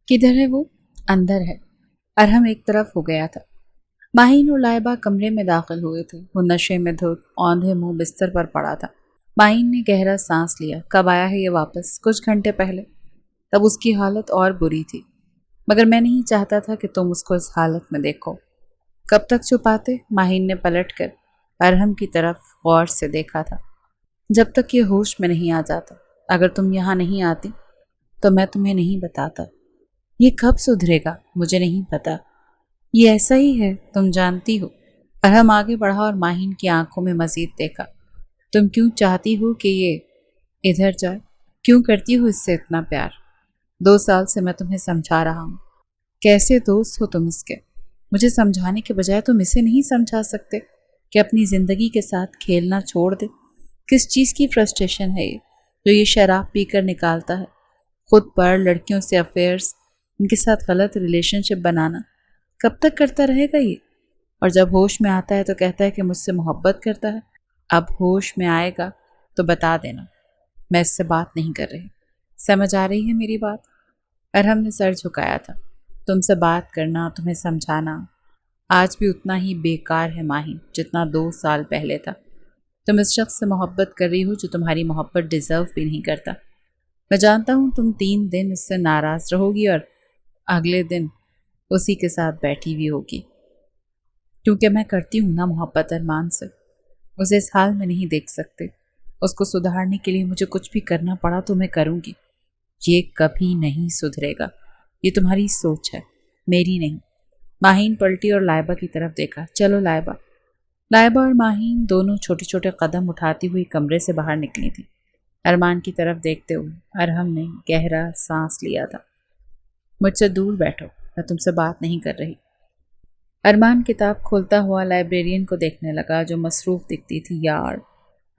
کدھر ہے وہ؟ اندر ہے۔ ارہم ایک طرف ہو گیا تھا۔ ماہین اور لائبہ کمرے میں داخل ہوئے تھے۔ وہ نشے میں دھت اوندھے منہ بستر پر پڑا تھا۔ ماہین نے گہرا سانس لیا۔ کب آیا ہے یہ واپس؟ کچھ گھنٹے پہلے۔ تب اس کی حالت اور بری تھی، مگر میں نہیں چاہتا تھا کہ تم اس کو اس حالت میں دیکھو۔ کب تک چھپاتے؟ ماہین نے پلٹ کر ارہم کی طرف غور سے دیکھا تھا۔ جب تک یہ ہوش میں نہیں آ جاتا۔ اگر تم یہاں نہیں آتی تو میں تمہیں نہیں بتاتا۔ یہ کب سدھرے گا؟ مجھے نہیں پتا۔ یہ ایسا ہی ہے، تم جانتی ہو۔ ارہم آگے بڑھا اور ماہین کی آنکھوں میں مزید دیکھا۔ تم کیوں چاہتی ہو کہ یہ ادھر جائے؟ کیوں کرتی ہو اس سے اتنا پیار؟ 2 سال سے میں تمہیں سمجھا رہا ہوں۔ کیسے دوست ہو تم اس کے؟ مجھے سمجھانے کے بجائے تم اسے نہیں سمجھا سکتے کہ اپنی زندگی کے ساتھ کھیلنا چھوڑ دے؟ کس چیز کی فرسٹریشن ہے یہ جو یہ شراب پی کر نکالتا ہے؟ خود پر، لڑکیوں سے افیئرز، ان کے ساتھ غلط ریلیشن شپ بنانا، کب تک کرتا رہے گا یہ؟ اور جب ہوش میں آتا ہے تو کہتا ہے کہ مجھ سے محبت کرتا ہے۔ اب ہوش میں آئے گا تو بتا دینا۔ میں اس سے بات نہیں کر رہی۔ سمجھ آ رہی ہے میری بات؟ ارہم نے سر جھکایا تھا۔ تم سے بات کرنا، تمہیں سمجھانا آج بھی اتنا ہی بیکار ہے ماہی جتنا 2 سال پہلے تھا۔ تم اس شخص سے محبت کر رہی ہو جو تمہاری محبت ڈیزرو بھی نہیں کرتا۔ میں جانتا ہوں تم 3 دن اس سے ناراض رہو گی اور اگلے دن اسی کے ساتھ بیٹھی ہوئی ہوگی، کیونکہ میں کرتی ہوں نا محبت ارمان سے۔ اسے اس حال میں نہیں دیکھ سکتے۔ اس کو سدھارنے کے لیے مجھے کچھ بھی کرنا پڑا تو میں کروں گی۔ یہ کبھی نہیں سدھرے گا۔ یہ تمہاری سوچ ہے، میری نہیں۔ ماہین پلٹی اور لائبہ کی طرف دیکھا۔ چلو لائبہ۔ لائبہ اور ماہین دونوں چھوٹے چھوٹے قدم اٹھاتی ہوئی کمرے سے باہر نکلی تھی، ارمان کی طرف دیکھتے ہوئے۔ ارہم نے گہرا سانس لیا تھا۔ مجھ سے دور بیٹھو، میں تم سے بات نہیں کر رہی۔ ارمان کتاب کھولتا ہوا لائبریرین کو دیکھنے لگا جو مصروف دکھتی تھی۔ یار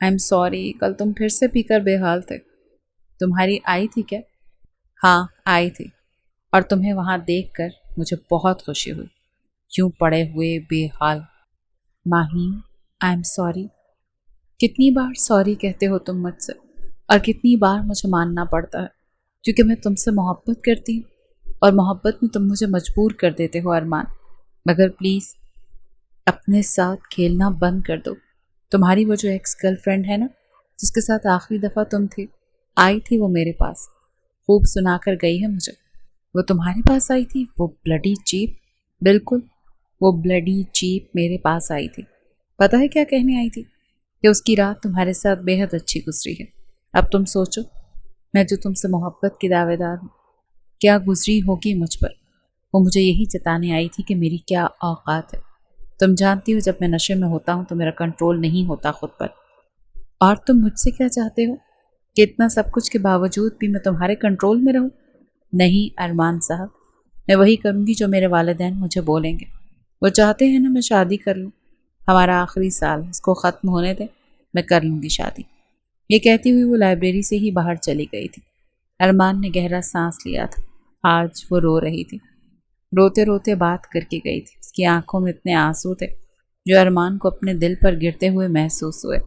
آئی ایم سوری، کل تم پھر سے پی کر بے حال تھے۔ تمہاری آئی تھی کیا؟ ہاں آئی تھی، اور تمہیں وہاں دیکھ کر مجھے بہت خوشی ہوئی۔ کیوں پڑے ہوئے بے حال؟ Maheen I am sorry. کتنی بار سوری کہتے ہو تم مجھ سے، اور کتنی بار مجھے ماننا پڑتا ہے، کیونکہ میں تم سے محبت کرتی ہوں اور محبت میں تم مجھے مجبور کر دیتے ہو ارمان۔ مگر پلیز اپنے ساتھ کھیلنا بند کر دو۔ تمہاری وہ جو ایکس گرل فرینڈ ہے نا جس کے ساتھ آخری دفعہ تم تھی، آئی تھی وہ میرے پاس، خوب سنا کر گئی ہے مجھے۔ وہ تمہارے پاس آئی تھی؟ وہ بلڈی چیپ؟ بالکل، وہ بلڈی چیپ میرے پاس آئی تھی۔ پتہ ہے کیا کہنے آئی تھی؟ کہ اس کی رات تمہارے ساتھ بے حد اچھی گزری ہے۔ اب تم سوچو، میں جو تم سے محبت کی دعوے دار ہوں، کیا گزری ہوگی مجھ پر۔ وہ مجھے یہی جتانے آئی تھی کہ میری کیا اوقات ہے۔ تم جانتی ہو جب میں نشے میں ہوتا ہوں تو میرا کنٹرول نہیں ہوتا خود پر۔ اور تم مجھ سے کیا چاہتے ہو؟ کہ اتنا سب کچھ کے باوجود بھی میں تمہارے کنٹرول میں رہوں؟ نہیں ارمان صاحب، میں وہی کروں گی جو میرے والدین مجھے بولیں گے۔ وہ چاہتے ہیں نا میں شادی کر لوں، ہمارا آخری سال اس کو ختم ہونے دے، میں کر لوں گی شادی۔ یہ کہتی ہوئی وہ لائبریری سے ہی باہر چلی گئی تھی۔ ارمان نے گہرا سانس لیا تھا۔ آج وہ رو رہی تھی، روتے روتے بات کر کے گئی تھی۔ اس کی آنکھوں میں اتنے آنسو تھے جو ارمان کو اپنے دل پر گرتے ہوئے محسوس ہوئے۔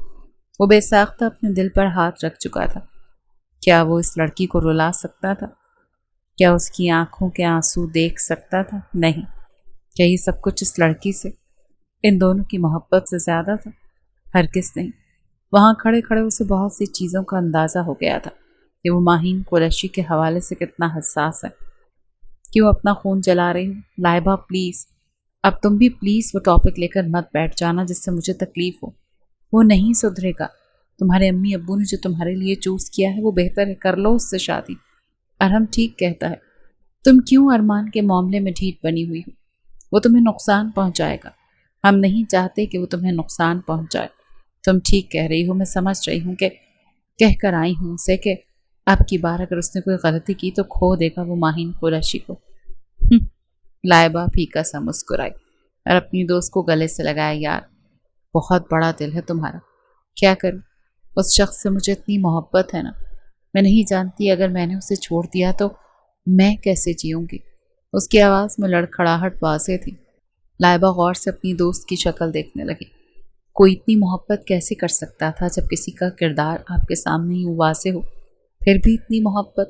وہ بے ساختہ اپنے دل پر ہاتھ رکھ چکا تھا۔ کیا وہ اس لڑکی کو رلا سکتا تھا؟ کیا اس کی آنکھوں کے آنسو دیکھ سکتا تھا؟ نہیں۔ کیا یہ سب کچھ اس لڑکی سے، ان دونوں کی محبت سے زیادہ تھا؟ ہرگز نہیں۔ وہاں کھڑے کھڑے اسے بہت سی چیزوں کا اندازہ ہو گیا تھا کہ وہ ماہین قریشی کے حوالے سے کتنا حساس ہے۔ کیوں اپنا خون جلا رہی ہوں؟ لائبہ پلیز، اب تم بھی پلیز وہ ٹاپک لے کر مت بیٹھ جانا جس سے مجھے تکلیف ہو۔ وہ نہیں سدھرے گا۔ تمہارے امی ابو نے جو تمہارے لیے چوز کیا ہے وہ بہتر ہے، کر لو اس سے شادی۔ ارہم ٹھیک کہتا ہے۔ تم کیوں ارمان کے معاملے میں ڈھیٹ بنی ہوئی ہو؟ وہ تمہیں نقصان پہنچائے گا۔ ہم نہیں چاہتے کہ وہ تمہیں نقصان پہنچائے۔ تم ٹھیک کہہ رہی ہو، میں سمجھ رہی ہوں کہ کہہ کر آئی ہوں اسے کہ اب کی بار اگر اس نے کوئی غلطی کی تو کھو دے گا وہ ماہین قریشی کو۔ لائبہ پھیکا سا مسکرائی اور اپنی دوست کو گلے سے لگایا۔ یار بہت بڑا دل ہے تمہارا۔ کیا کروں، اس شخص سے مجھے اتنی محبت ہے نا، میں نہیں جانتی اگر میں نے اسے چھوڑ دیا تو میں کیسے جیوں گی۔ اس کی آواز میں لڑکھڑاہٹ واضح تھی۔ لائبہ غور سے اپنی دوست کی شکل دیکھنے لگی۔ کوئی اتنی محبت کیسے کر سکتا تھا جب کسی کا کردار آپ کے سامنے ہی واضح ہو، پھر بھی اتنی محبت؟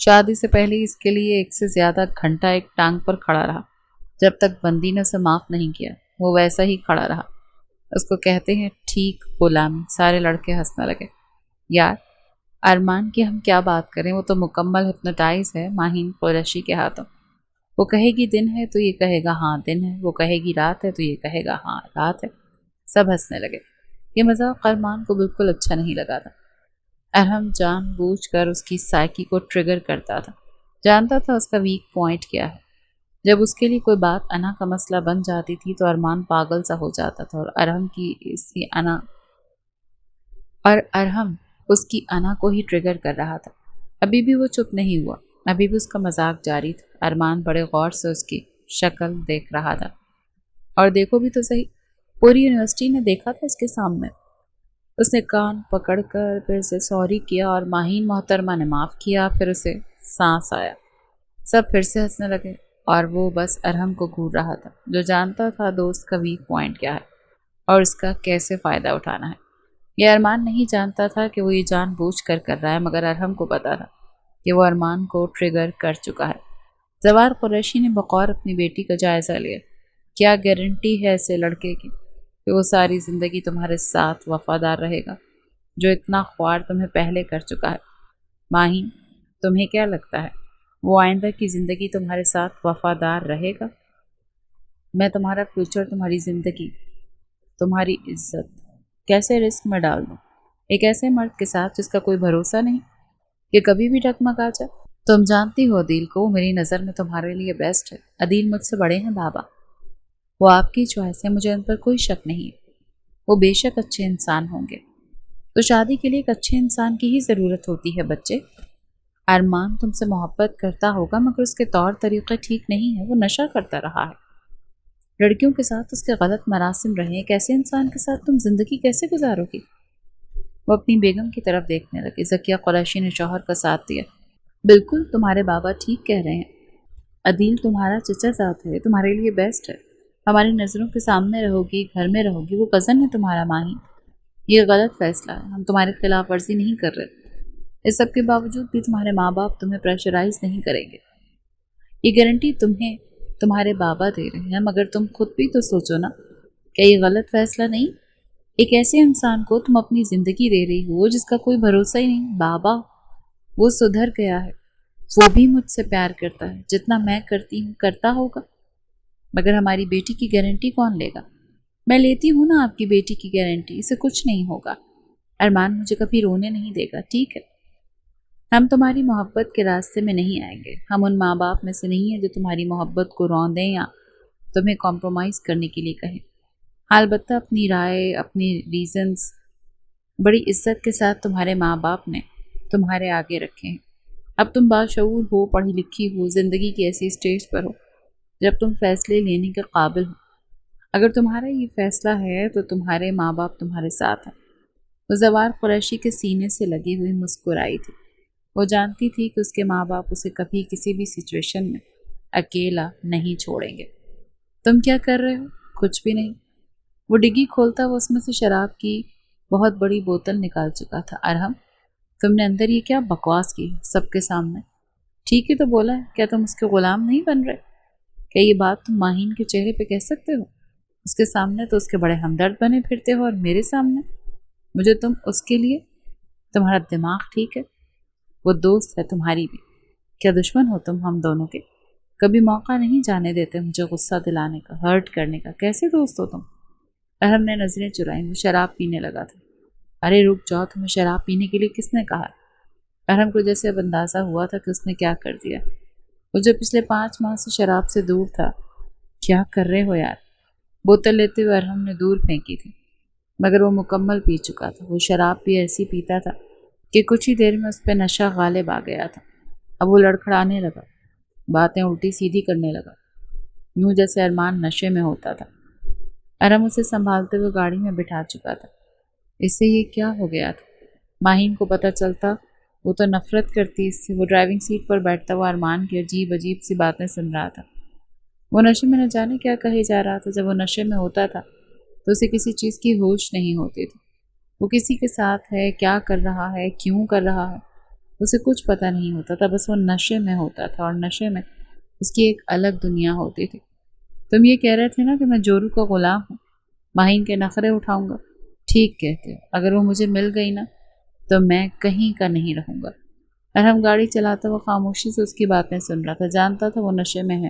شادی سے پہلے اس کے لیے 1 سے زیادہ گھنٹہ ایک ٹانگ پر کھڑا رہا۔ جب تک بندی نے اسے معاف نہیں کیا وہ ویسا ہی کھڑا رہا۔ اس کو کہتے ہیں ٹھیک غلامی۔ سارے لڑکے ہنسنے لگے۔ یار ارمان کی ہم کیا بات کریں، وہ تو مکمل ہپنوٹائز ہے ماہین قریشی کے ہاتھوں۔ وہ کہے گی دن ہے تو یہ کہے گا ہاں دن ہے، وہ کہے گی رات ہے تو یہ کہے گا ہاں رات ہے۔ سب ہنسنے لگے۔ یہ مذاق ارمان کو بالکل اچھا نہیں لگا تھا۔ ارحم جان بوجھ کر اس کی سائیکی کو ٹریگر کرتا تھا، جانتا تھا اس کا ویک پوائنٹ کیا ہے۔ جب اس کے لیے کوئی بات انا کا مسئلہ بن جاتی تھی تو ارمان پاگل سا ہو جاتا تھا، اور ارحم اس کی انا کو ہی ٹریگر کر رہا تھا۔ ابھی بھی وہ چپ نہیں ہوا، ابھی بھی اس کا مذاق جاری تھا۔ ارمان بڑے غور سے اس کی شکل دیکھ رہا تھا۔ اور دیکھو بھی تو صحیح، پوری یونیورسٹی نے دیکھا تھا اس کے سامنے۔ اس نے کان پکڑ کر پھر سے سوری کیا اور ماہین محترمہ نے معاف کیا، پھر اسے سانس آیا۔ سب پھر سے ہنسنے لگے اور وہ بس ارحم کو گھور رہا تھا جو جانتا تھا دوست کا ویک پوائنٹ کیا ہے اور اس کا کیسے فائدہ اٹھانا ہے۔ یہ ارمان نہیں جانتا تھا کہ وہ یہ جان بوجھ کر رہا ہے، مگر ارحم کو پتا تھا کہ وہ ارمان کو ٹریگر کر چکا ہے۔ زوار قریشی نے بغور اپنی بیٹی کا جائزہ لیا۔ کیا گارنٹی ہے ایسے لڑکے کی کہ وہ ساری زندگی تمہارے ساتھ وفادار رہے گا جو اتنا خوار تمہیں پہلے کر چکا ہے؟ ماہین تمہیں کیا لگتا ہے وہ آئندہ کی زندگی تمہارے ساتھ وفادار رہے گا؟ میں تمہارا فیوچر، تمہاری زندگی، تمہاری عزت کیسے رسک میں ڈال دوں ایک ایسے مرد کے ساتھ جس کا کوئی بھروسہ نہیں، کہ کبھی بھی ڈگمگا جائے؟ تم جانتی ہو عدیل کو، وہ میری نظر میں تمہارے لیے بیسٹ ہے۔ عدیل مجھ سے بڑے ہیں بابا، وہ آپ کی چوائس ہے، مجھے ان پر کوئی شک نہیں ہے۔ وہ بے شک اچھے انسان ہوں گے، تو شادی کے لیے ایک اچھے انسان کی ہی ضرورت ہوتی ہے بچے۔ ارمان تم سے محبت کرتا ہوگا مگر اس کے طور طریقے ٹھیک نہیں ہیں، وہ نشہ کرتا رہا ہے، لڑکیوں کے ساتھ اس کے غلط مراسم رہے، ایک ایسے انسان کے ساتھ تم زندگی کیسے گزارو گی؟ وہ اپنی بیگم کی طرف دیکھنے لگی۔ ذکیہ قریشی نے شوہر کا ساتھ دیا۔ بالکل تمہارے بابا ٹھیک کہہ رہے ہیں، عدیل تمہارا چچا ذات ہے، تمہارے لیے بیسٹ ہے، ہماری نظروں کے سامنے رہو گی، گھر میں رہو گی، وہ کزن ہے تمہارا ماہی۔ یہ غلط فیصلہ ہے، ہم تمہارے خلاف ورزی نہیں کر رہے، اس سب کے باوجود بھی تمہارے ماں باپ تمہیں پریشرائز نہیں کریں گے، یہ گارنٹی تمہیں تمہارے بابا دے رہے ہیں، مگر تم خود بھی تو سوچو نا، کیا یہ غلط فیصلہ نہیں؟ ایک ایسے انسان کو تم اپنی زندگی دے رہی ہو جس کا کوئی بھروسہ ہی نہیں۔ بابا وہ سدھر گیا ہے، وہ بھی مجھ سے پیار کرتا ہے جتنا میں کرتی ہوں، کرتا ہوگا، مگر ہماری بیٹی کی گارنٹی کون لے گا؟ میں لیتی ہوں نا آپ کی بیٹی کی گارنٹی، اسے کچھ نہیں ہوگا۔ ارمان مجھے کبھی رونے نہیں دے گا، ٹھیک ہے؟ ہم تمہاری محبت کے راستے میں نہیں آئیں گے، ہم ان ماں باپ میں سے نہیں ہیں جو تمہاری محبت کو رون دیں یا تمہیں کمپرومائز کرنے کے لیے کہیں۔ البتہ اپنی رائے، اپنی ریزنز بڑی عزت کے ساتھ تمہارے ماں باپ نے تمہارے آگے رکھے ہیں۔ اب تم باشعور ہو، پڑھی لکھی ہو، زندگی کی ایسی اسٹیج پر ہو جب تم فیصلے لینے کے قابل ہو۔ اگر تمہارا یہ فیصلہ ہے تو تمہارے ماں باپ تمہارے ساتھ ہیں۔ وہ زوار قریشی کے سینے سے لگی ہوئی مسکرائی تھی۔ وہ جانتی تھی کہ اس کے ماں باپ اسے کبھی کسی بھی سچویشن میں اکیلا نہیں چھوڑیں گے۔ تم کیا کر رہے ہو؟ کچھ بھی نہیں۔ وہ ڈگی کھولتا وہ اس میں سے شراب کی بہت بڑی بوتل نکال چکا تھا۔ ارحم تم نے اندر یہ کیا بکواس کی سب کے سامنے؟ ٹھیک ہے تو بولا ہے، کیا تم اس کے غلام نہیں بن رہے؟ کیا یہ بات تم ماہین کے چہرے پہ کہہ سکتے ہو؟ اس کے سامنے تو اس کے بڑے ہمدرد بنے پھرتے ہو، اور میرے سامنے مجھے تم اس کے لیے؟ تمہارا دماغ ٹھیک ہے؟ وہ دوست ہے تمہاری بھی، کیا دشمن ہو تم ہم دونوں کے؟ کبھی موقع نہیں جانے دیتے مجھے غصہ دلانے کا، ہرٹ کرنے کا، کیسے دوست ہو تم؟ ارحم نے نظریں چرائیں، وہ شراب پینے لگا تھا۔ ارے رک جاؤ، تمہیں شراب پینے کے لیے کس نے کہا؟ ارحم کو جیسے اب اندازہ ہوا تھا کہ اس نے کیا کر دیا۔ وہ جو پچھلے 5 ماہ سے شراب سے دور تھا۔ کیا کر رہے ہو یار؟ بوتل لیتے ہوئے ارحم نے دور پھینکی تھی، مگر وہ مکمل پی چکا تھا۔ وہ شراب بھی ایسی پیتا تھا کہ کچھ ہی دیر میں اس پہ نشہ غالب آ گیا تھا۔ اب وہ لڑکھڑانے لگا، باتیں الٹی سیدھی کرنے لگا، یوں جیسے ارمان نشے میں ہوتا تھا۔ ارحم اسے سنبھالتے ہوئے گاڑی میں بٹھا چکا تھا۔ اس سے یہ کیا ہو گیا تھا؟ ماہین کو پتہ چلتا وہ تو نفرت کرتی اس سے۔ وہ ڈرائیونگ سیٹ پر بیٹھتا ہوا ارمان کی عجیب سی باتیں سن رہا تھا۔ وہ نشے میں نہ جانے کیا کہے جا رہا تھا۔ جب وہ نشے میں ہوتا تھا تو اسے کسی چیز کی ہوش نہیں ہوتی تھی۔ وہ کسی کے ساتھ ہے، کیا کر رہا ہے، کیوں کر رہا ہے، اسے کچھ پتہ نہیں ہوتا تھا، بس وہ نشے میں ہوتا تھا، اور نشے میں اس کی ایک الگ دنیا ہوتی تھی۔ تم یہ کہہ رہے تھے نا کہ میں جورو کا غلام ہوں، ماہین کے نخرے اٹھاؤں گا؟ ٹھیک کہتے ہو، اگر وہ مجھے مل گئی نا تو میں کہیں کا نہیں رہوں گا۔ ارحم گاڑی چلاتا وہ خاموشی سے اس کی باتیں سن رہا تھا، جانتا تھا وہ نشے میں ہے،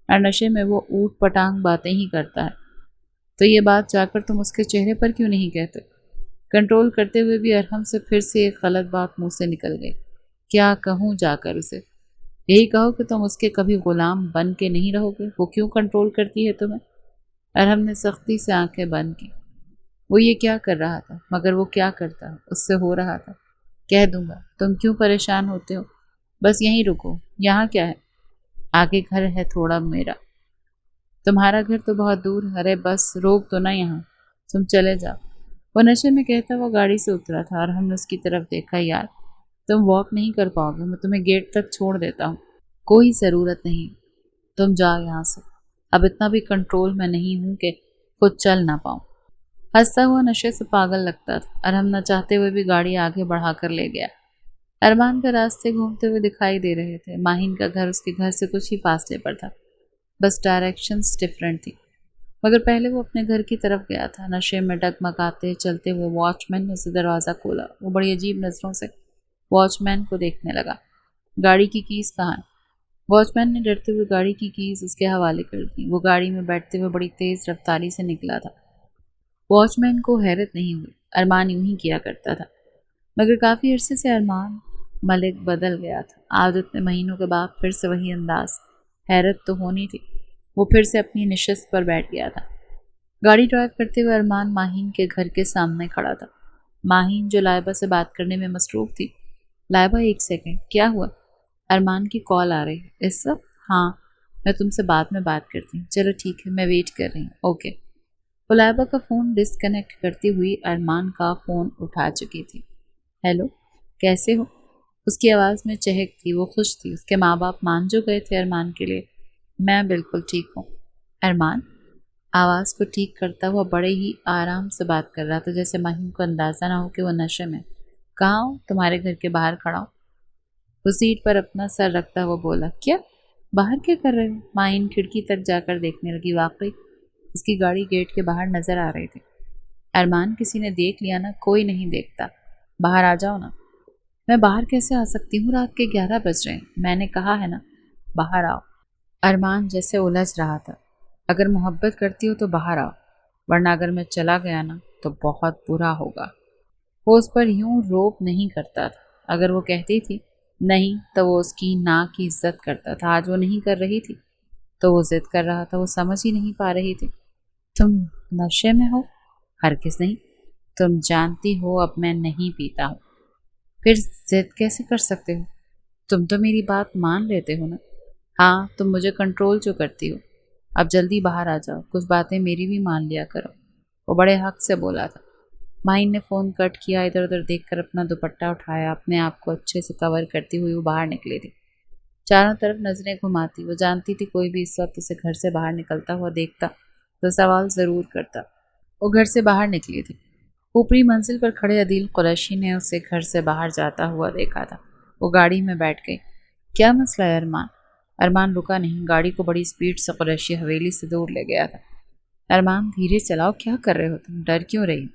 اور نشے میں وہ اوٹ پٹانگ باتیں ہی کرتا ہے۔ تو یہ بات جا کر تم اس کے چہرے پر کیوں نہیں کہتے؟ کنٹرول کرتے ہوئے بھی ارحم سے پھر سے ایک غلط بات منہ سے نکل گئی۔ کیا کہوں جا کر اسے؟ یہی کہو کہ تم اس کے کبھی غلام بن کے نہیں رہو گے؟ وہ کیوں کنٹرول کرتی ہے تمہیں؟ ارحم نے سختی سے آنکھیں بند کی۔ وہ یہ کیا کر رہا تھا؟ مگر وہ کیا کرتا؟ اس سے ہو رہا تھا۔ کہہ دوں گا، تم کیوں پریشان ہوتے ہو؟ بس یہیں رکو۔ یہاں کیا ہے؟ آگے گھر ہے تھوڑا میرا۔ تمہارا گھر تو بہت دور ہے۔ ارے بس روک دو نا یہاں، تم چلے جاؤ۔ وہ نشے میں کہتا وہ گاڑی سے اترا تھا، اور ہم نے اس کی طرف دیکھا۔ یار تم واک نہیں کر پاؤ گے، میں تمہیں گیٹ تک چھوڑ دیتا ہوں۔ کوئی ضرورت نہیں، تم جاؤ یہاں سے۔ اب اتنا بھی کنٹرول میں نہیں ہوں کہ خود چل نہ پاؤں۔ ہنستا ہوا نشے سے پاگل لگتا تھا، اور ہم نہ چاہتے ہوئے بھی گاڑی آگے بڑھا کر لے گیا۔ ارمان کا راستے گھومتے ہوئے دکھائی دے رہے تھے۔ ماہین کا گھر اس کے گھر سے کچھ ہی فاصلے پر تھا، بس ڈائریکشنز ڈیفرنٹ تھی۔ مگر پہلے وہ اپنے گھر کی طرف گیا تھا۔ نشے میں ڈگمگاتے چلتے ہوئے واچ مین نے اسے دروازہ کھولا۔ وہ بڑی عجیب نظروں سے واچ مین کو دیکھنے لگا۔ گاڑی کی کیز کہاں ہے؟ واچ مین نے ڈرتے ہوئے گاڑی کی کیز اس کے حوالے کر دی۔ وہ گاڑی میں بیٹھتے ہوئے بڑی تیز رفتاری سے نکلا تھا۔ واچ مین کو حیرت نہیں ہوئی، ارمان یوں ہی کیا کرتا تھا۔ مگر کافی عرصے سے ارمان ملک بدل گیا تھا۔ عادت میں مہینوں کے بعد پھر سے وہی انداز۔ حیرت تو ہونی تھی۔ وہ پھر سے اپنی نشست پر بیٹھ گیا تھا۔ گاڑی ڈرائیو کرتے ہوئے ارمان ماہین کے گھر کے سامنے کھڑا تھا۔ ماہین جو لائبہ سے بات کرنے میں مصروف تھی۔ لائبہ ایک سیکنڈ، کیا ہوا؟ ارمان کی کال آ رہی ہے اس وقت؟ ہاں، میں تم سے بعد میں بات کرتی ہوں۔ چلو ٹھیک ہے، میں ویٹ کر رہی ہوں۔ اوکے۔ وہ لائبہ کا فون ڈسکنیکٹ کرتی ہوئی ارمان کا فون اٹھا چکی تھی۔ ہیلو، کیسے ہو؟ اس کی آواز میں چہک تھی، وہ خوش تھی۔ اس کے ماں باپ مان جو گئے تھے ارمان کے لیے۔ میں بالکل ٹھیک ہوں۔ ارمان آواز کو ٹھیک کرتا ہوا بڑے ہی آرام سے بات کر رہا تھا، جیسے ماہین کو اندازہ نہ ہو کہ وہ نشے میں۔ کہاں ہوں؟ تمہارے گھر کے باہر کھڑا ہوں۔ وہ سیٹ پر اپنا سر رکھتا ہوا بولا۔ کیا؟ باہر کیا کر رہے ہو؟ ماہین کھڑکی تک جا کر دیکھنے لگی۔ واقعی اس کی گاڑی گیٹ کے باہر نظر آ رہی تھی۔ ارمان کسی نے دیکھ لیا نا؟ کوئی نہیں دیکھتا، باہر آ جاؤ نا۔ میں باہر کیسے آ سکتی ہوں؟ رات کے 11 بج رہے ہیں۔ میں نے کہا ہے نا باہر آؤ۔ ارمان جیسے الجھ رہا تھا۔ اگر محبت کرتی ہو تو باہر آؤ، ورنہ اگر میں چلا گیا نا تو بہت برا ہوگا۔ وہ اس پر یوں روب نہیں کرتا تھا۔ اگر وہ کہتی تھی نہیں تو وہ اس کی نا کی عزت کرتا تھا۔ آج وہ نہیں کر رہی تھی تو وہ ضد کر رہا تھا۔ وہ سمجھ ہی نہیں پا رہی تھی۔ تم نشے میں ہو؟ ہرگز نہیں۔ تم جانتی ہو اب میں نہیں پیتا ہوں۔ پھر ضد کیسے کر سکتے ہو؟ تم تو میری بات مان لیتے ہو نا؟ ہاں، تم مجھے کنٹرول جو کرتی ہو۔ اب جلدی باہر آ جاؤ، کچھ باتیں میری بھی مان لیا کرو۔ وہ بڑے حق سے بولا تھا۔ ماہین نے فون کٹ کیا، ادھر ادھر دیکھ کر اپنا دوپٹہ اٹھایا، اپنے آپ کو اچھے سے کور کرتی ہوئی وہ باہر نکلی تھی۔ چاروں طرف نظریں گھماتی۔ وہ جانتی تھی کوئی بھی اس وقت اسے گھر سے باہر نکلتا ہوا دیکھتا تو سوال ضرور کرتا۔ وہ گھر سے باہر نکلی تھی۔ اوپری منزل پر کھڑے عدیل قریشی نے اسے گھر سے باہر جاتا ہوا دیکھا تھا۔ وہ گاڑی میں بیٹھ گئی۔ کیا مسئلہ ہے ارمان؟ ارمان رکا نہیں، گاڑی کو بڑی سپیڈ سے قریشی حویلی سے دور لے گیا تھا۔ ارمان دھیرے چلاؤ، کیا کر رہے ہو تم؟ ڈر کیوں رہی؟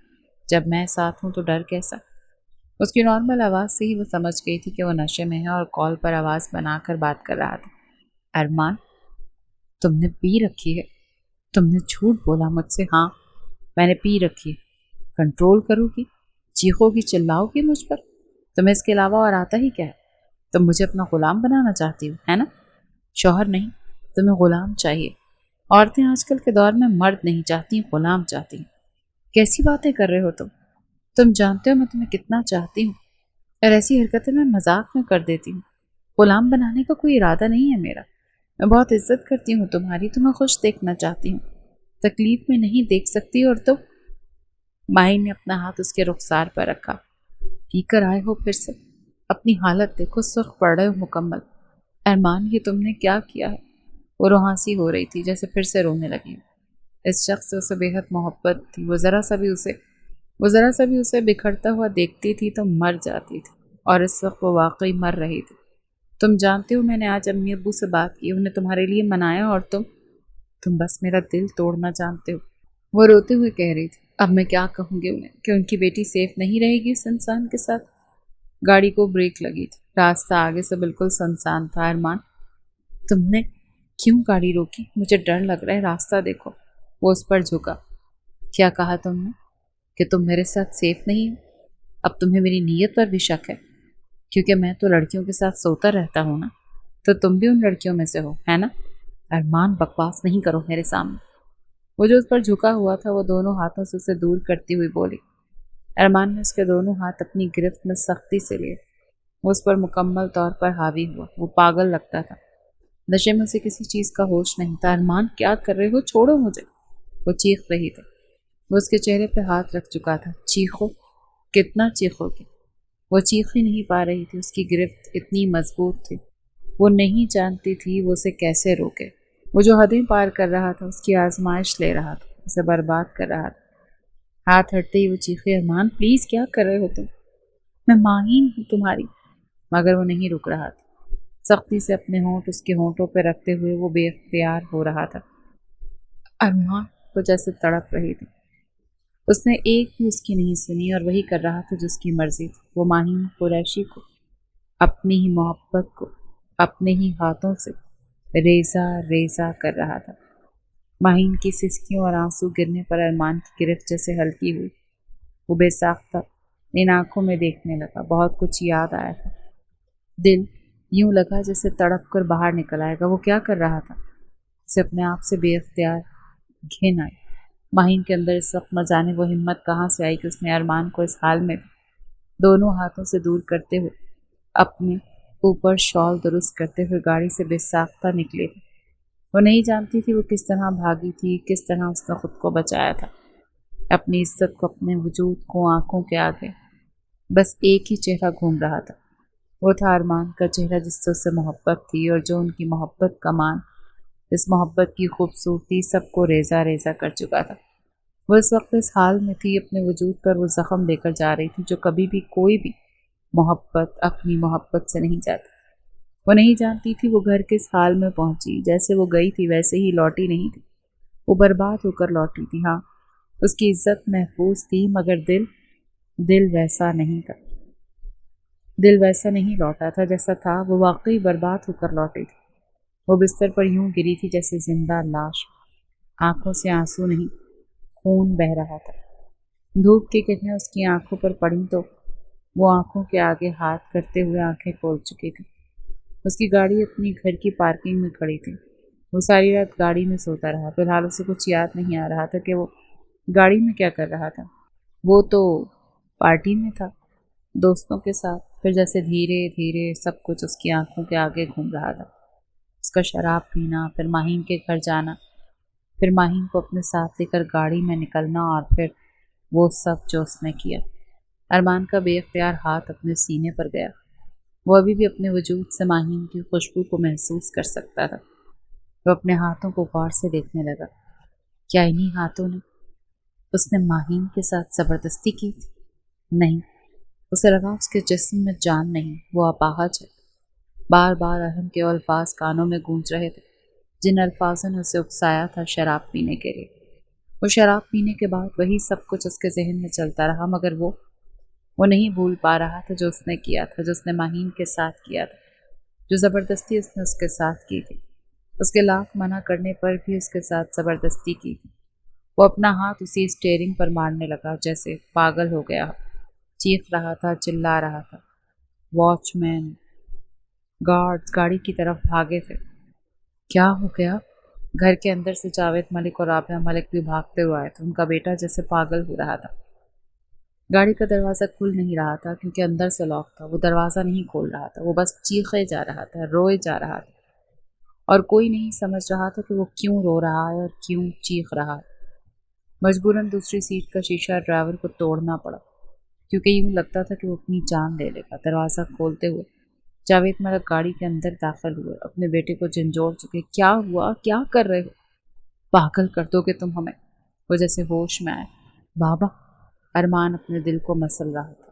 جب میں ساتھ ہوں تو ڈر کیسا؟ اس کی نارمل آواز سے ہی وہ سمجھ گئی تھی کہ وہ نشے میں ہے اور کال پر آواز بنا کر بات کر رہا تھا۔ ارمان تم نے پی رکھی ہے؟ تم نے جھوٹ بولا مجھ سے۔ ہاں میں نے پی رکھی ہے۔ کنٹرول کرو گی؟ چیخو گی، چلاؤ گی مجھ پر؟ تمہیں اس کے علاوہ اور آتا ہی کیا ہے؟ تم مجھے اپنا غلام بنانا چاہتی ہو، ہے نا؟ شوہر نہیں، تمہیں غلام چاہیے۔ عورتیں آج کل کے دور میں مرد نہیں چاہتی، غلام چاہتی ہیں۔ کیسی باتیں کر رہے ہو تم؟ تم جانتے ہو میں تمہیں کتنا چاہتی ہوں، اور ایسی حرکتیں میں مذاق میں کر دیتی ہوں۔ غلام بنانے کا کوئی ارادہ نہیں ہے میرا۔ میں بہت عزت کرتی ہوں تمہاری، تمہیں خوش دیکھنا چاہتی ہوں، تکلیف میں نہیں دیکھ سکتی۔ اور تم؟ ماہین نے اپنا ہاتھ اس کے رخسار پر رکھا۔ پی کر آئے ہو پھر سے؟ اپنی حالت دیکھو، سرخ پڑ رہے ہو مکمل۔ ارمان یہ تم نے کیا کیا ہے؟ وہ روحانسی ہو رہی تھی، جیسے پھر سے رونے لگی۔ اس شخص سے اسے بے حد محبت تھی۔ وہ ذرا سا بھی اسے بکھرتا ہوا دیکھتی تھی تو مر جاتی تھی، اور اس وقت وہ واقعی مر رہی تھی۔ تم جانتے ہو میں نے آج امی ابو سے بات کی، انہیں تمہارے لیے منایا، اور تم بس میرا دل توڑنا جانتے ہو۔ وہ روتے ہوئے کہہ رہی تھی۔ اب میں کیا کہوں گی انہیں کہ ان کی بیٹی سیف نہیں رہے گی اس انسان کے ساتھ۔ گاڑی کو بریک لگی تھی، راستہ آگے سے بالکل سنسان تھا۔ ارمان، تم نے کیوں گاڑی روکی؟ مجھے ڈر لگ رہا ہے، راستہ دیکھو۔ وہ اس پر جھکا۔ کیا کہا تم نے؟ کہ تم میرے ساتھ سیف نہیں ہو؟ اب تمہیں میری نیت پر بھی شک ہے؟ کیونکہ میں تو لڑکیوں کے ساتھ سوتا رہتا ہوں نا، تو تم بھی ان لڑکیوں میں سے ہو، ہے نا؟ ارمان، بکواس نہیں کرو میرے سامنے۔ وہ جو اس پر جھکا ہوا تھا وہ دونوں ہاتھوں سے اسے دور کرتی ہوئی بولی۔ ارمان نے اس کے دونوں ہاتھ اپنی گرفت میں سختی سے لیے۔ وہ اس پر مکمل طور پر حاوی ہوا۔ وہ پاگل لگتا تھا۔ نشے میں اسے کسی چیز کا ہوش نہیں تھا۔ ارمان، کیا کر رہے ہو؟ چھوڑو مجھے! وہ چیخ رہی تھی۔ وہ اس کے چہرے پہ ہاتھ رکھ چکا تھا۔ چیخو؟ کتنا چیخو گی؟ وہ چیخ ہی نہیں پا رہی تھی، اس کی گرفت اتنی مضبوط تھی۔ وہ نہیں جانتی تھی وہ اسے کیسے روکے۔ وہ جو حدیں پار کر رہا تھا، اس کی آزمائش لے رہا تھا، اسے برباد کر رہا تھا۔ ہاتھ ہٹتے ہی وہ چیخی، ارمان پلیز، کیا کر رہے ہو تم؟ میں ماہین ہوں تمہاری۔ مگر وہ نہیں رک رہا تھا۔ سختی سے اپنے ہونٹ اس کے ہونٹوں پہ رکھتے ہوئے وہ بے اختیار ہو رہا تھا۔ ارمان، وہ جیسے تڑپ رہی تھی۔ اس نے ایک بھی اس کی نہیں سنی اور وہی کر رہا تھا جو اس کی مرضی تھی۔ وہ ماہین قریشی کو، اپنی ہی محبت کو، اپنے ہی ہاتھوں سے ریزہ ریزہ کر رہا تھا۔ ماہین کی سسکیوں اور آنسو گرنے پر ارمان کی گرفت جیسے ہلکی ہوئی۔ وہ بے ساختہ ان آنکھوں میں دیکھنے لگا۔ بہت کچھ یاد آیا تھا۔ دل یوں لگا جیسے تڑپ کر باہر نکل آئے گا۔ وہ کیا کر رہا تھا؟ اسے اپنے آپ سے بے اختیار گھن آئی۔ ماہین کے اندر اس وقت نہ جانے وہ ہمت کہاں سے آئی کہ اس نے ارمان کو اس حال میں دونوں ہاتھوں سے دور کرتے ہوئے اپنے اوپر شال درست کرتے ہوئے گاڑی سے بے ساختہ نکلے تھے۔ وہ نہیں جانتی تھی وہ کس طرح بھاگی تھی، کس طرح اس نے خود کو بچایا تھا، اپنی عزت کو، اپنے وجود کو آنکھوں کے آگے۔ بس ایک ہی چہرہ گھوم رہا تھا، وہ تھا ارمان کا چہرہ جس سے اسے محبت تھی، اور جو ان کی محبت کا مان، اس محبت کی خوبصورتی سب کو ریزہ ریزہ کر چکا تھا۔ وہ اس وقت اس حال میں تھی، اپنے وجود پر وہ زخم لے کر جا رہی تھی جو کبھی بھی کوئی بھی محبت اپنی محبت سے نہیں جاتی۔ وہ نہیں جانتی تھی وہ گھر کس حال میں پہنچی، جیسے وہ گئی تھی ویسے ہی لوٹی نہیں تھی، وہ برباد ہو کر لوٹی تھی۔ ہاں، اس کی عزت محفوظ تھی، مگر دل ویسا نہیں تھا۔ دل ویسا نہیں لوٹا تھا جیسا تھا، وہ واقعی برباد ہو کر لوٹی تھی۔ وہ بستر پر یوں گری تھی جیسے زندہ لاش، آنکھوں سے آنسو نہیں، خون بہہ رہا تھا۔ دھوپ کی کرنیں اس کی آنکھوں پر پڑیں تو وہ آنکھوں کے آگے ہاتھ کرتے ہوئے آنکھیں کھول چکی تھی۔ اس کی گاڑی اپنی گھر کی پارکنگ میں کھڑی تھی۔ وہ ساری رات گاڑی میں سوتا رہا۔ فی الحال اسے کچھ یاد نہیں آ رہا تھا کہ وہ گاڑی میں کیا کر رہا تھا۔ وہ تو پارٹی میں تھا دوستوں کے ساتھ۔ پھر جیسے دھیرے دھیرے سب کچھ اس کی آنکھوں کے آگے گھوم رہا تھا۔ اس کا شراب پینا، پھر ماہین کے گھر جانا، پھر ماہین کو اپنے ساتھ لے کر گاڑی میں نکلنا، اور پھر وہ سب جو اس نے کیا۔ ارمان کا بے اختیار ہاتھ اپنے سینے پر گیا۔ وہ ابھی بھی اپنے وجود سے ماہین کی خوشبو کو محسوس کر سکتا تھا۔ وہ اپنے ہاتھوں کو غور سے دیکھنے لگا۔ کیا انہی ہاتھوں نے اس نے ماہین کے ساتھ زبردستی کی تھی؟ نہیں، اسے لگا اس کے جسم میں جان نہیں، وہ اپاہج ہے۔ بار بار ارحم کے الفاظ کانوں میں گونج رہے تھے، جن الفاظوں نے اسے اکسایا تھا شراب پینے کے لیے۔ وہ شراب پینے کے بعد وہی سب کچھ اس کے ذہن میں چلتا رہا، مگر وہ نہیں بھول پا رہا تھا جو اس نے کیا تھا، جو اس نے ماہین کے ساتھ کیا تھا، جو زبردستی اس نے اس کے ساتھ کی تھی، اس کے لاکھ منع کرنے پر بھی اس کے ساتھ زبردستی کی تھی۔ وہ اپنا ہاتھ اسی اسٹیئرنگ پر مارنے لگا جیسے پاگل ہو گیا، چیخ رہا تھا، چلا رہا تھا۔ واچ مین، گارڈز گاڑی کی طرف بھاگے تھے۔ کیا ہو گیا؟ گھر کے اندر سے جاوید ملک اور رابعہ ملک بھی بھاگتے ہوئے آئے تھے۔ ان کا بیٹا جیسے پاگل ہو رہا تھا۔ گاڑی کا دروازہ کھل نہیں رہا تھا کیونکہ اندر سے لاک تھا۔ وہ دروازہ نہیں کھول رہا تھا، وہ بس چیخے جا رہا تھا، روئے جا رہا تھا، اور کوئی نہیں سمجھ رہا تھا کہ وہ کیوں رو رہا ہے اور کیوں چیخ رہا ہے۔ مجبوراً دوسری سیٹ کا شیشہ ڈرائیور کو توڑنا پڑا کیونکہ یوں لگتا تھا کہ وہ اپنی جان لے لے گا۔ دروازہ کھولتے ہوئے جاوید ملک گاڑی کے اندر داخل ہوئے، اپنے بیٹے کو جھنجھوڑ چکے۔ کیا ہوا؟ کیا کر رہے ہو؟ پاگل کر دو گے تم ہمیں؟ وہ جیسے ہوش میں آئے۔ بابا، ارمان اپنے دل کو مسل رہا تھا۔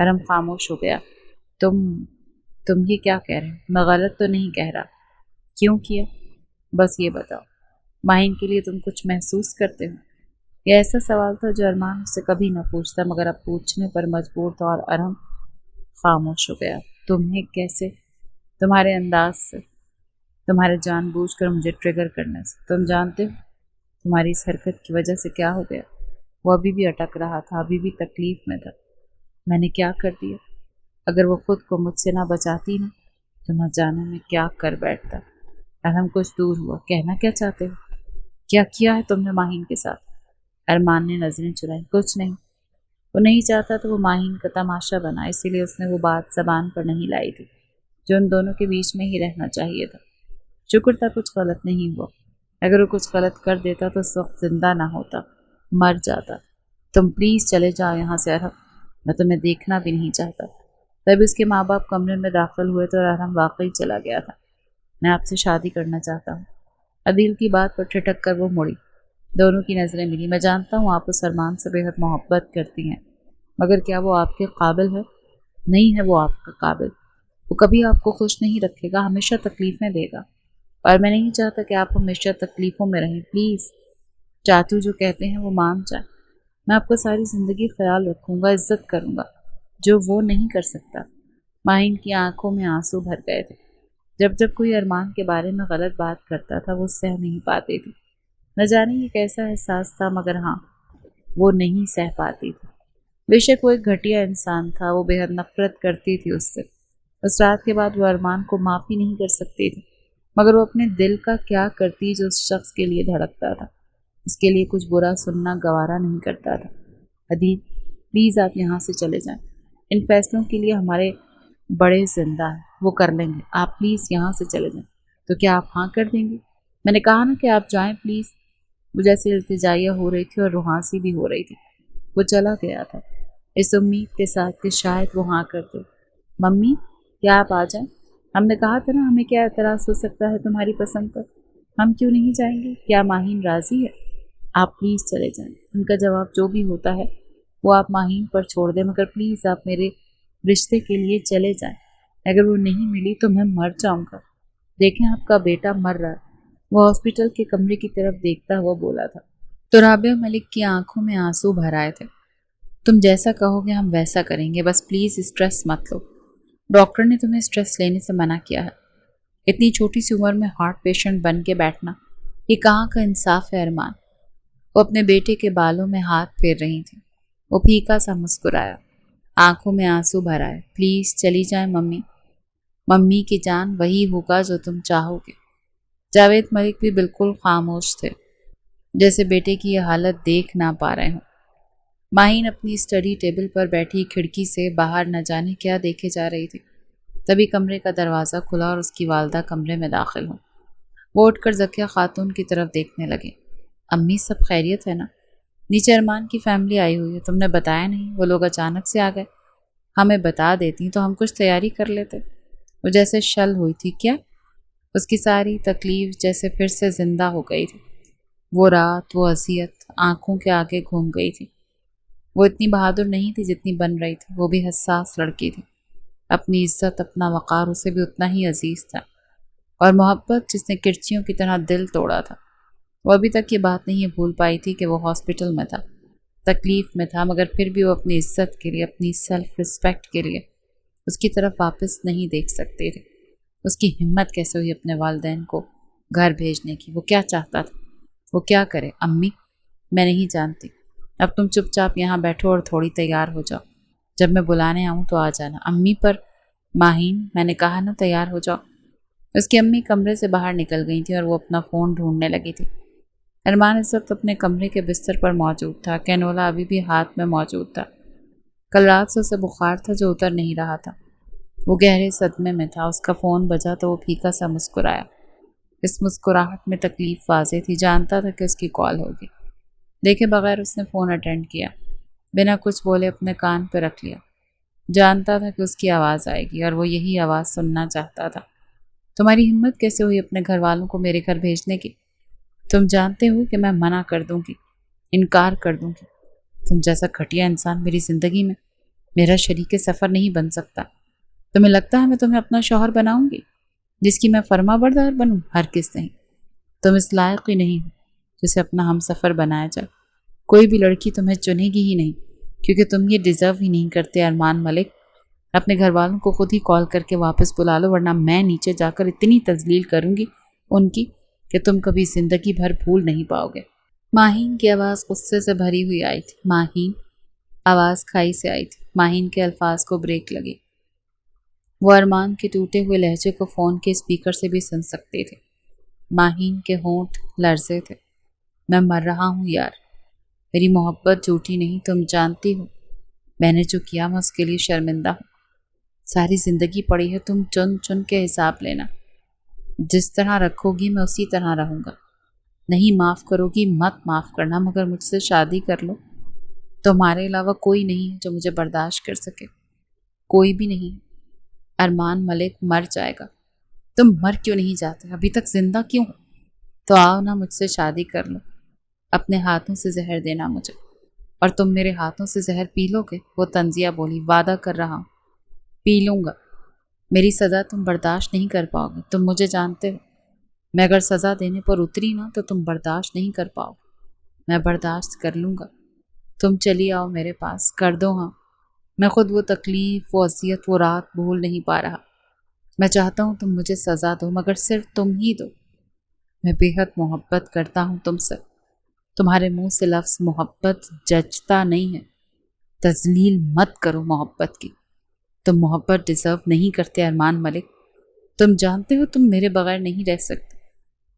ارم خاموش ہو گیا۔ تم تم یہ کیا کہہ رہے ہو؟ میں غلط تو نہیں کہہ رہا؟ کیوں کیا؟ بس یہ بتاؤ، ماہین کے لیے تم کچھ محسوس کرتے ہو؟ یہ ایسا سوال تھا جو ارمان اس سے کبھی نہ پوچھتا، مگر اب پوچھنے پر مجبور تھا، اور ارم خاموش ہو گیا۔ تمہیں کیسے؟ تمہارے انداز سے، تمہارے جان بوجھ کر مجھے ٹریگر کرنے سے۔ تم جانتے ہو تمہاری اس حرکت کی وجہ سے کیا ہو گیا؟ وہ ابھی بھی اٹک رہا تھا، ابھی بھی تکلیف میں تھا۔ میں نے کیا کر دیا؟ اگر وہ خود کو مجھ سے نہ بچاتی نا تو نہ جانے میں کیا کر بیٹھتا۔ ارم کچھ دور ہوا۔ کہنا کیا چاہتے ہو؟ کیا کیا ہے تم نے ماہین کے ساتھ؟ ارمان نے نظریں چرائی۔ کچھ نہیں۔ وہ نہیں چاہتا تو وہ ماہین کا تماشا بنا، اسی لیے اس نے وہ بات زبان پر نہیں لائی تھی جو ان دونوں کے بیچ میں ہی رہنا چاہیے تھا۔ شکر تھا کچھ غلط نہیں ہوا، اگر وہ کچھ غلط کر دیتا تو اس وقت زندہ نہ ہوتا، مر جاتا۔ تم پلیز چلے جاؤ یہاں سے ارم، میں تمہیں دیکھنا بھی نہیں چاہتا۔ تب اس کے ماں باپ کمرے میں داخل ہوئے تو ارم واقعی چلا گیا تھا۔ میں آپ سے شادی کرنا چاہتا ہوں۔ عدیل کی بات پر ٹھٹک کر وہ مڑی، دونوں کی نظریں ملی۔ میں جانتا ہوں آپ اس ارمان سے بے حد محبت کرتی ہیں، مگر کیا وہ آپ کے قابل ہے؟ نہیں ہے وہ آپ کا قابل۔ وہ کبھی آپ کو خوش نہیں رکھے گا، ہمیشہ تکلیفیں دے گا، اور میں نہیں چاہتا کہ آپ ہمیشہ تکلیفوں میں رہیں۔ پلیز چاچو جو کہتے ہیں وہ مان جائیں۔ میں آپ کا ساری زندگی خیال رکھوں گا، عزت کروں گا، جو وہ نہیں کر سکتا۔ ماہین کی آنکھوں میں آنسو بھر گئے تھے۔ جب جب کوئی ارمان کے بارے میں غلط بات کرتا تھا وہ سہ نہیں پاتی تھی۔ نہ جانے یہ کیسا احساس تھا، مگر ہاں وہ نہیں سہ پاتی تھی۔ بے شک وہ ایک گھٹیا انسان تھا، وہ بے حد نفرت کرتی تھی اس سے۔ اس رات کے بعد وہ ارمان کو معافی نہیں کر سکتی تھی، مگر وہ اپنے دل کا کیا کرتی جو اس شخص کے لیے دھڑکتا تھا، اس کے لیے کچھ برا سننا گوارا نہیں کرتا تھا۔ عدیل پلیز آپ یہاں سے چلے جائیں، ان فیصلوں کے لیے ہمارے بڑے زندہ ہیں، وہ کر لیں گے۔ آپ پلیز یہاں سے چلے جائیں۔ تو کیا آپ ہاں کر دیں گے؟ میں نے کہا نا کہ آپ جائیں پلیز۔ وہ جیسے التجائیہ ہو رہی تھی اور روحانسی بھی ہو رہی تھی۔ وہ چلا گیا تھا اس امید کے ساتھ کہ شاید وہ ہاں کر دے۔ ممی کیا آپ آ جائیں؟ ہم نے کہا تھا نا ہمیں کیا اعتراض ہو سکتا ہے تمہاری پسند پر؟ ہم کیوں نہیں جائیں گے؟ کیا ماہین راضی ہے؟ آپ پلیز چلے جائیں۔ ان کا جواب جو بھی ہوتا ہے وہ آپ ماہین پر چھوڑ دیں، مگر پلیز آپ میرے رشتے کے لیے چلے جائیں۔ اگر وہ نہیں ملی تو میں مر جاؤں گا۔ دیکھیں آپ کا بیٹا مر رہا ہے۔ وہ ہاسپٹل کے کمرے کی طرف دیکھتا ہوا بولا تھا۔ تو رابعہ ملک کی آنکھوں میں آنسو بھر آئے تھے۔ تم جیسا کہو گے ہم ویسا کریں گے، بس پلیز اسٹریس مت لو۔ ڈاکٹر نے تمہیں اسٹریس لینے سے منع کیا ہے۔ اتنی چھوٹی سی عمر میں ہارٹ پیشنٹ بن کے بیٹھنا یہ کہاں کا انصاف ہے ارمان؟ وہ اپنے بیٹے کے بالوں میں ہاتھ پھیر رہی تھی۔ وہ پھیکا سا مسکرایا، آنکھوں میں آنسو بھر آئے۔ پلیز چلی جائیں ممی، ممی کی جان وہی ہوگا جو تم چاہو گے۔ جاوید ملک بھی بالکل خاموش تھے، جیسے بیٹے کی یہ حالت دیکھ نہ پا رہے ہوں۔ ماہین اپنی اسٹڈی ٹیبل پر بیٹھی کھڑکی سے باہر نہ جانے کیا دیکھے جا رہی تھی۔ تبھی کمرے کا دروازہ کھلا اور اس کی والدہ کمرے میں داخل ہوں۔ وہ اٹھ کر ذکیہ خاتون کی طرف دیکھنے لگے۔ امی سب خیریت ہے نا؟ نیچے ارمان کی فیملی آئی ہوئی ہے، تم نے بتایا نہیں؟ وہ لوگ اچانک سے آ گئے، ہمیں بتا دیتی تو ہم کچھ تیاری کر لیتے۔ وہ جیسے شل ہوئی تھی۔ کیا؟ اس کی ساری تکلیف جیسے پھر سے زندہ ہو گئی تھی۔ وہ رات، وہ اذیت آنکھوں کے آگے گھوم گئی تھی۔ وہ اتنی بہادر نہیں تھی جتنی بن رہی تھی، وہ بھی حساس لڑکی تھی۔ اپنی عزت، اپنا وقار اسے بھی اتنا ہی عزیز تھا، اور محبت جس نے کرچیوں کی طرح دل توڑا تھا۔ وہ ابھی تک یہ بات نہیں بھول پائی تھی کہ وہ ہاسپٹل میں تھا، تکلیف میں تھا، مگر پھر بھی وہ اپنی عزت کے لیے، اپنی سیلف رسپیکٹ کے لیے اس کی طرف واپس نہیں دیکھ سکتے تھے۔ اس کی ہمت کیسے ہوئی اپنے والدین کو گھر بھیجنے کی؟ وہ کیا چاہتا تھا؟ وہ کیا کرے؟ امی میں نہیں جانتی، اب تم چپ چاپ یہاں بیٹھو اور تھوڑی تیار ہو جاؤ، جب میں بلانے آؤں تو آ جانا۔ امی پر ماہین میں نے کہا نا تیار ہو جاؤ۔ اس کی امی کمرے سے باہر نکل گئی تھی اور وہ اپنا فون ڈھونڈنے لگی تھی۔ ارمان اس وقت اپنے کمرے کے بستر پر موجود تھا، کینولا ابھی بھی ہاتھ میں موجود تھا۔ کل رات سے اسے بخار تھا جو اتر نہیں رہا تھا۔ وہ گہرے صدمے میں تھا۔ اس کا فون بجا تو وہ پھیکا سا مسکرایا۔ اس مسکراہٹ میں تکلیف واضح تھی، جانتا تھا کہ اس کی کال ہوگی۔ دیکھے بغیر اس نے فون اٹینڈ کیا، بنا کچھ بولے اپنے کان پہ رکھ لیا۔ جانتا تھا کہ اس کی آواز آئے گی اور وہ یہی آواز سننا چاہتا تھا۔ تمہاری ہمت کیسے ہوئی اپنے گھر والوں کو میرے گھر بھیجنے کی؟ تم جانتے ہو کہ میں منع کر دوں گی، انکار کر دوں گی۔ تم جیسا گھٹیا انسان میری زندگی میں میرا شریک سفر نہیں بن سکتا۔ تمہیں لگتا ہے میں تمہیں اپنا شوہر بناؤں گی جس کی میں فرما بردار بنوں؟ ہرگز نہیں۔ تم اس لائق ہی نہیں ہو جسے اپنا ہم سفر بنایا جائے۔ کوئی بھی لڑکی تمہیں چنے گی ہی نہیں، کیونکہ تم یہ ڈیزرو ہی نہیں کرتے۔ ارمان ملک، اپنے گھر والوں کو خود ہی کال کر کے واپس بلا لو، ورنہ میں نیچے جا کر اتنی تذلیل کروں گی ان کی کہ تم کبھی زندگی بھر بھول نہیں پاؤ گے۔ ماہین کی آواز غصے سے بھری ہوئی آئی تھی۔ ماہین، آواز کھائی سے آئی تھی۔ ماہین کے الفاظ کو بریک لگی۔ وہ ارمان کے ٹوٹے ہوئے لہجے کو فون کے اسپیکر سے بھی سن سکتے تھے۔ ماہین کے ہونٹ لرزے تھے۔ میں مر رہا ہوں یار، میری محبت جھوٹی نہیں، تم جانتی ہو میں نے جو کیا میں اس کے لیے شرمندہ ہوں۔ ساری زندگی پڑی ہے، تم چن چن کے حساب لینا۔ جس طرح رکھو گی میں اسی طرح رہوں گا۔ نہیں معاف کرو گی مت معاف کرنا، مگر مجھ سے شادی کر لو۔ تمہارے علاوہ کوئی نہیں ہے جو مجھے برداشت کر سکے، کوئی بھی نہیں۔ ارمان ملک مر جائے گا۔ تم مر کیوں نہیں جاتے؟ ابھی تک زندہ کیوں ہو؟ تو آؤ نا، مجھ سے شادی کر لو۔ اپنے ہاتھوں سے زہر دینا مجھے، اور تم میرے ہاتھوں سے زہر پی لو گے؟ وہ طنزیہ بولی۔ وعدہ کر رہا ہوں پی لوں گا۔ میری سزا تم برداشت نہیں کر پاؤ گے، تم مجھے جانتے ہو۔ میں اگر سزا دینے پر اتری نا تو تم برداشت نہیں کر پاؤ گے۔ میں برداشت کر لوں گا۔ تم چلی آؤ میرے پاس، کر دو ہاں۔ میں خود وہ تکلیف، وہ اذیت، وہ رات بھول نہیں پا رہا۔ میں چاہتا ہوں تم مجھے سزا دو، مگر صرف تم ہی دو۔ میں بے حد محبت کرتا ہوں تم سے۔ تمہارے منہ سے لفظ محبت جچتا نہیں ہے۔ تذلیل مت کرو محبت کی۔ تم محبت ڈیزرو نہیں کرتے ارمان ملک۔ تم جانتے ہو تم میرے بغیر نہیں رہ سکتے۔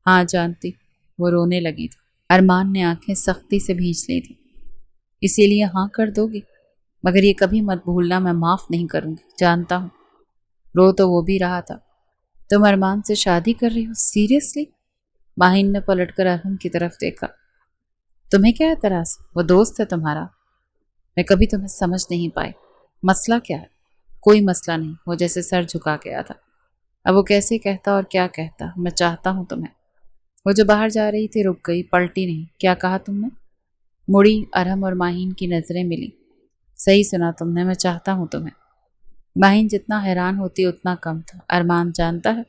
ہاں جانتی۔ وہ رونے لگی تھی۔ ارمان نے آنکھیں سختی سے بھینچ لی تھی۔ اسی لیے ہاں کر دو گی؟ مگر یہ کبھی مت بھولنا میں معاف نہیں کروں گی، جانتا ہوں۔ رو تو وہ بھی رہا تھا۔ تم ارمان سے شادی کر رہی ہو؟ سیریسلی؟ ماہین نے پلٹ کر ارہم کی طرف دیکھا۔ تمہیں کیا اعتراض؟ وہ دوست ہے تمہارا۔ میں کبھی تمہیں سمجھ نہیں پائی۔ مسئلہ کیا ہے؟ کوئی مسئلہ نہیں۔ وہ جیسے سر جھکا گیا تھا۔ اب وہ کیسے کہتا اور کیا کہتا؟ میں چاہتا ہوں تمہیں۔ وہ جو باہر جا رہی تھی رک گئی، پلٹی نہیں۔ کیا کہا تم نے؟ مڑی۔ ارہم اور ماہین کی نظریں ملی۔ صحیح سنا تم نے، میں چاہتا ہوں تمہیں۔ ماہین جتنا حیران ہوتی اتنا کم تھا۔ ارمان جانتا ہے؟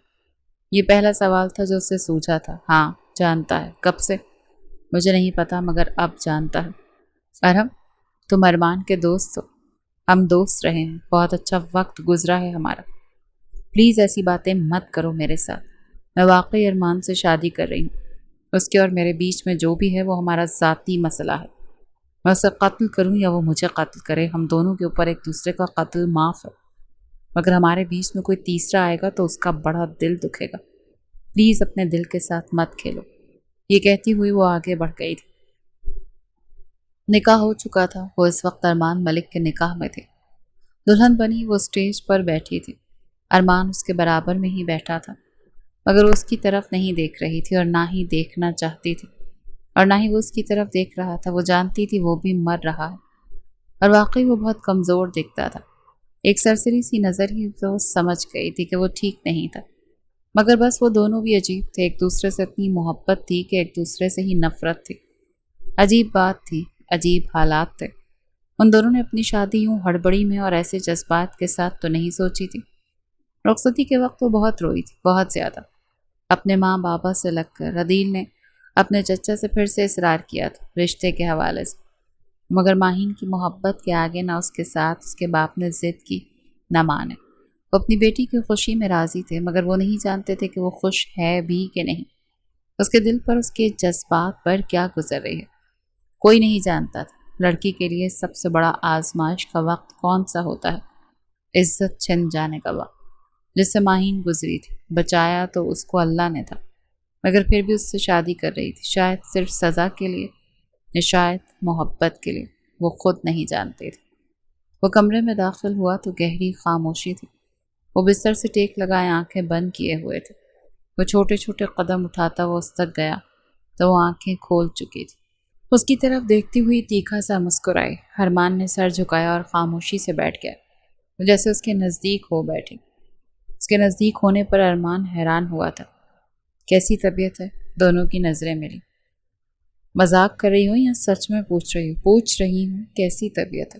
یہ پہلا سوال تھا جو اسے سوچا تھا۔ ہاں جانتا ہے۔ کب سے؟ مجھے نہیں پتا، مگر اب جانتا ہے۔ ارہم، تم ارمان کے دوست ہو۔ ہم دوست رہے ہیں، بہت اچھا وقت گزرا ہے ہمارا۔ پلیز ایسی باتیں مت کرو میرے ساتھ۔ میں واقعی ارمان سے شادی کر رہی ہوں۔ اس کے اور میرے بیچ میں جو بھی ہے وہ ہمارا ذاتی مسئلہ ہے۔ میں اسے قتل کروں یا وہ مجھے قتل کرے، ہم دونوں کے اوپر ایک دوسرے کا قتل معاف ہے، مگر ہمارے بیچ میں کوئی تیسرا آئے گا تو اس کا بڑا دل دکھے گا۔ پلیز اپنے دل کے ساتھ مت کھیلو۔ یہ کہتی ہوئی وہ آگے بڑھ گئی تھی۔ نکاح ہو چکا تھا۔ وہ اس وقت ارمان ملک کے نکاح میں تھی۔ دلہن بنی وہ اسٹیج پر بیٹھی تھی۔ ارمان اس کے برابر میں ہی بیٹھا تھا، مگر وہ اس کی طرف نہیں دیکھ رہی تھی اور نہ ہی دیکھنا چاہتی تھی، اور نہ ہی وہ اس کی طرف دیکھ رہا تھا۔ وہ جانتی تھی وہ بھی مر رہا ہے، اور واقعی وہ بہت کمزور دکھتا تھا۔ ایک سرسری سی نظر ہی تو سمجھ گئی تھی کہ وہ ٹھیک نہیں تھا، مگر بس وہ دونوں بھی عجیب تھے۔ ایک دوسرے سے اتنی محبت تھی کہ ایک دوسرے سے ہی نفرت تھی۔ عجیب بات تھی، عجیب حالات تھے۔ ان دونوں نے اپنی شادی یوں ہڑبڑی میں اور ایسے جذبات کے ساتھ تو نہیں سوچی تھی۔ رخصتی کے وقت وہ بہت روئی تھی، بہت زیادہ، اپنے ماں بابا سے لگ کر۔ عدیل نے اپنے چچا سے پھر سے اصرار کیا تھا رشتے کے حوالے سے، مگر ماہین کی محبت کے آگے نہ اس کے ساتھ اس کے باپ نے ضد کی نہ مانے۔ وہ اپنی بیٹی کی خوشی میں راضی تھے، مگر وہ نہیں جانتے تھے کہ وہ خوش ہے بھی کہ نہیں۔ اس کے دل پر اس کے جذبات پر کیا گزر رہی ہے، کوئی نہیں جانتا تھا۔ لڑکی کے لیے سب سے بڑا آزمائش کا وقت کون سا ہوتا ہے؟ عزت چھن جانے کا وقت، جس سے ماہین گزری تھی۔ بچایا تو اس کو اللہ نے تھا، مگر پھر بھی اس سے شادی کر رہی تھی، شاید صرف سزا کے لیے یا شاید محبت کے لیے، وہ خود نہیں جانتے تھے۔ وہ کمرے میں داخل ہوا تو گہری خاموشی تھی۔ وہ بستر سے ٹیک لگائے آنکھیں بند کیے ہوئے تھے۔ وہ چھوٹے چھوٹے قدم اٹھاتا وہ اس تک گیا تو وہ آنکھیں کھول چکی تھی۔ اس کی طرف دیکھتی ہوئی تیکھا سا مسکرائی۔ ارمان نے سر جھکایا اور خاموشی سے بیٹھ گیا، وہ جیسے اس کے نزدیک ہو بیٹھی۔ اس کے نزدیک ہونے پر ارمان حیران ہوا تھا۔ کیسی طبیعت ہے؟ دونوں کی نظریں ملی۔ مذاق کر رہی ہوں یا سچ میں پوچھ رہی ہوں؟ پوچھ رہی ہوں کیسی طبیعت ہے؟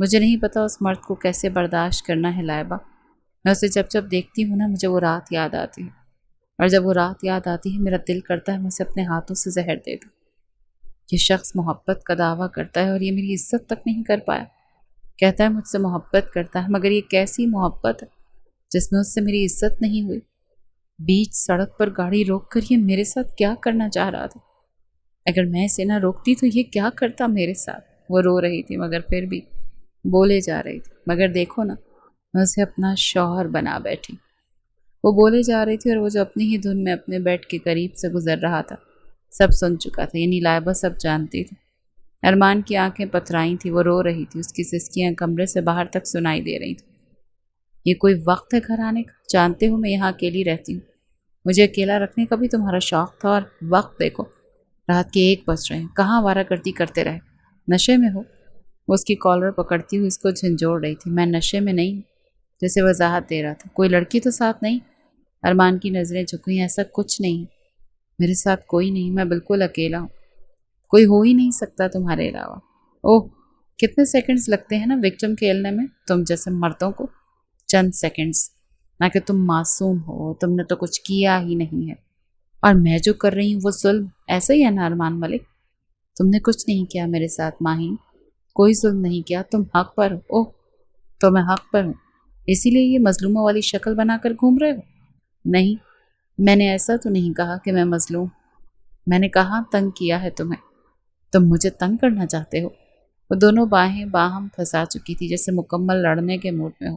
مجھے نہیں پتا اس مرد کو کیسے برداشت کرنا ہے لائبہ۔ میں اسے جب جب دیکھتی ہوں نا مجھے وہ رات یاد آتی ہے، اور جب وہ رات یاد آتی ہے میرا دل کرتا ہے میں اسے اپنے ہاتھوں سے زہر دے دوں۔ یہ شخص محبت کا دعویٰ کرتا ہے اور یہ میری عزت تک نہیں کر پایا۔ کہتا ہے مجھ سے محبت کرتا ہے، مگر یہ کیسی محبت ہے جس میں اس سے میری عزت نہیں ہوئی؟ بیچ سڑک پر گاڑی روک کر یہ میرے ساتھ کیا کرنا چاہ رہا تھا؟ اگر میں اسے نہ روکتی تو یہ کیا کرتا میرے ساتھ؟ وہ رو رہی تھی مگر پھر بھی بولے جا رہی تھی، مگر دیکھو نا میں اسے اپنا شوہر بنا بیٹھی۔ وہ بولے جا رہی تھی اور وہ جو اپنی ہی دھن میں اپنے بیڈ کے قریب سے گزر رہا تھا سب سن چکا تھا، یعنی لائبہ سب جانتی تھی۔ ارمان کی آنکھیں پتھرائی تھی، وہ رو رہی تھی، اس کی سسکیاں کمرے سے باہر تک سنائی دے رہی تھی۔ یہ کوئی وقت ہے گھر آنے کا؟ جانتے ہو میں یہاں اکیلی رہتی ہوں، مجھے اکیلا رکھنے کا بھی تمہارا شوق تھا، اور وقت دیکھو رات کے 1 بج رہے ہیں، کہاں آوارہ گردی کرتے رہے؟ نشے میں ہو؟ وہ اس کی کالر پکڑتی ہوئی اس کو جھنجھوڑ رہی تھی۔ میں نشے میں نہیں ہوں، جیسے وضاحت دے رہا تھا۔ کوئی لڑکی تو ساتھ نہیں؟ ارمان کی نظریں جھکی۔ ایسا کچھ نہیں، میرے ساتھ کوئی نہیں، میں بالکل اکیلا ہوں، کوئی ہو ہی نہیں سکتا تمہارے علاوہ۔ اوہ کتنے سیکنڈز لگتے ہیں نا وکٹم کھیلنے میں تم جیسے مردوں کو، چند سیکنڈز، نہ کہ تم معصوم ہو، تم نے تو کچھ کیا ہی نہیں ہے، اور میں جو کر رہی ہوں وہ ظلم، ایسا ہی ہے نا ارمان ملک؟ تم نے کچھ نہیں کیا میرے ساتھ ماہین، کوئی ظلم نہیں کیا، تم حق پر ہو۔ اوہ تو میں حق پر ہوں، اسی لیے یہ مظلوموں والی شکل بنا کر گھوم رہے ہو؟ نہیں، میں نے ایسا تو نہیں کہا کہ میں مظلوم، میں نے کہا تنگ کیا ہے تمہیں، تم مجھے تنگ کرنا چاہتے ہو۔ وہ دونوں باہیں باہم پھنسا چکی تھی جیسے مکمل لڑنے کے موڈ میں ہو۔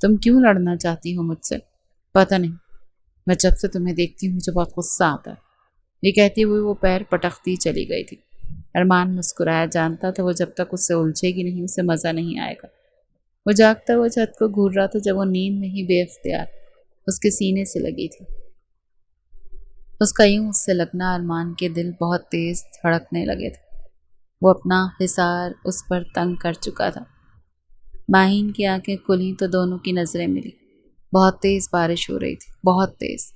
تم کیوں لڑنا چاہتی ہو مجھ سے؟ پتہ نہیں، میں جب سے تمہیں دیکھتی ہوں مجھے بہت غصہ آتا ہے۔ یہ کہتی ہوئی وہ پیر پٹکتی چلی گئی تھی۔ ارمان مسکرایا، جانتا تھا وہ جب تک اس سے الجھے گی نہیں اسے مزہ نہیں آئے گا۔ وہ جاگتا ہوا چھت کو گھور رہا تھا جب وہ نیند میں ہی بے اختیار اس کے سینے سے لگی تھی۔ اس کا یوں اس سے لگنا ارمان کے دل بہت تیز دھڑکنے لگے تھے۔ وہ اپنا حصار اس پر تنگ کر چکا تھا۔ ماہین کی آنکھیں کھلیں تو دونوں کی نظریں ملی۔ بہت تیز بارش ہو رہی تھی، بہت تیز۔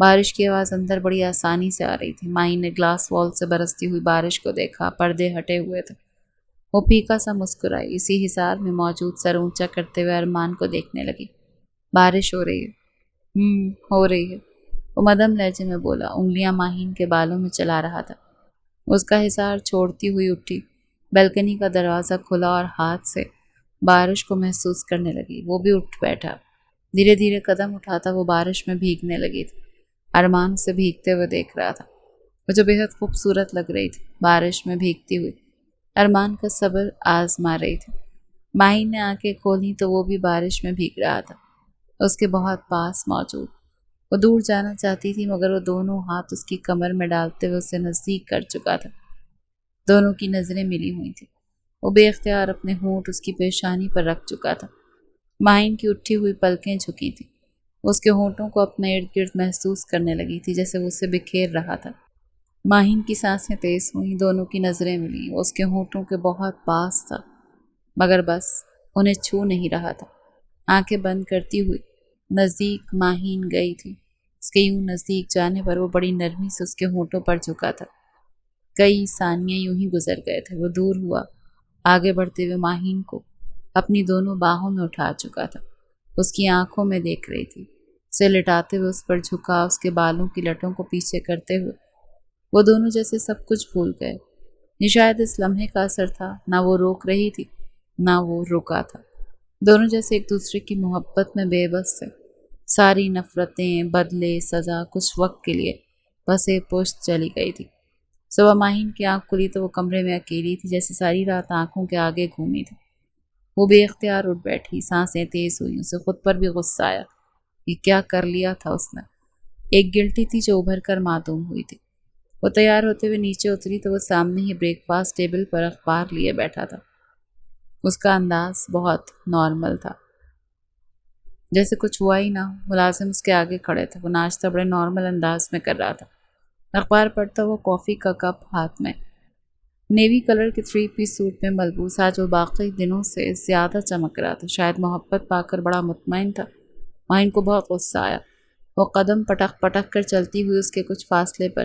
بارش کی آواز اندر بڑی آسانی سے آ رہی تھی۔ ماہین نے گلاس وال سے برستی ہوئی بارش کو دیکھا، پردے ہٹے ہوئے تھے۔ وہ پھیکا سا مسکرائی، اسی حصار میں موجود سر اونچا کرتے ہوئے ارمان کو دیکھنے لگی۔ بارش ہو رہی ہے؟ ہو رہی ہے، وہ مدھم لہجے میں بولا، انگلیاں ماہین کے بالوں میں چلا رہا تھا۔ اس کا حصار چھوڑتی ہوئی اٹھی، بیلکنی کا دروازہ کھلا اور ہاتھ سے بارش کو محسوس کرنے لگی۔ وہ بھی اٹھ بیٹھا، دھیرے دھیرے قدم اٹھاتا وہ بارش میں بھیگنے لگی تھی۔ ارمان اسے بھیگتے ہوئے دیکھ رہا تھا، وہ جو بے حد خوبصورت لگ رہی تھی بارش میں بھیگتی ہوئی، ارمان کا صبر آزما رہی تھی۔ ماہین نے آنکھیں کھولی تو وہ بھی بارش میں بھیگ رہا تھا، اس کے بہت پاس موجود۔ وہ دور جانا چاہتی تھی مگر وہ دونوں ہاتھ اس کی کمر میں ڈالتے ہوئے اسے نزدیک کر چکا تھا۔ دونوں کی نظریں ملی ہوئی تھیں۔ وہ بے اختیار اپنے ہونٹ اس کی پیشانی پر رکھ چکا تھا۔ ماہین کی اٹھی ہوئی پلکیں جھکی تھیں، اس کے ہونٹوں کو اپنے ارد گرد محسوس کرنے لگی تھی جیسے وہ اسے بکھیر رہا تھا۔ ماہین کی سانسیں تیز ہوئیں، دونوں کی نظریں ملیں، وہ اس کے ہونٹوں کے بہت پاس تھا مگر بس انہیں چھو نہیں رہا تھا۔ آنکھیں بند کرتی ہوئی نزدیک ماہین گئی تھی۔ اس کے یوں نزدیک جانے پر وہ بڑی نرمی سے اس کے ہونٹوں پر جھکا تھا۔ کئی ثانیے یوں ہی گزر گئے تھے۔ وہ دور ہوا، آگے بڑھتے ہوئے ماہین کو اپنی دونوں باہوں میں اٹھا چکا تھا، اس کی آنکھوں میں دیکھ رہی تھی، اسے لٹاتے ہوئے اس پر جھکا، اس کے بالوں کی لٹوں کو پیچھے کرتے ہوئے وہ دونوں جیسے سب کچھ بھول گئے۔ یہ شاید اس لمحے کا اثر تھا، نہ وہ روک رہی تھی نہ وہ رکا تھا، دونوں جیسے ایک دوسرے کی محبت میں بے بس تھے۔ ساری نفرتیں، بدلے، سزا کچھ وقت کے لیے بس ایک پشت چلی گئی تھی۔ صبح ماہین کی آنکھ کھلی تو وہ کمرے میں اکیلی تھی، جیسے ساری رات آنکھوں کے آگے گھومی تھی۔ وہ بے اختیار اٹھ بیٹھی، سانسیں تیز ہوئی، اسے خود پر بھی غصہ آیا۔ یہ کیا کر لیا تھا اس نے؟ ایک گلٹی تھی جو ابھر کر معدوم ہوئی تھی۔ وہ تیار ہوتے ہوئے نیچے اتری تو وہ سامنے ہی بریک فاسٹ ٹیبل پر اخبار لیے بیٹھا تھا۔ اس کا انداز بہت نارمل تھا، جیسے کچھ ہوا ہی نہ ہو۔ ملازم اس کے آگے کھڑے تھے، وہ ناشتہ بڑے نارمل انداز میں کر رہا تھا، اخبار پڑھتا وہ کافی کا کپ ہاتھ میں۔ نیوی کلر کے 3 پیس سوٹ میں ملبوس آج وہ باقی دنوں سے زیادہ چمک رہا تھا، شاید محبت پا کر بڑا مطمئن تھا۔ ماہین کو بہت غصہ آیا، وہ قدم پٹک پٹک کر چلتی ہوئی اس کے کچھ فاصلے پر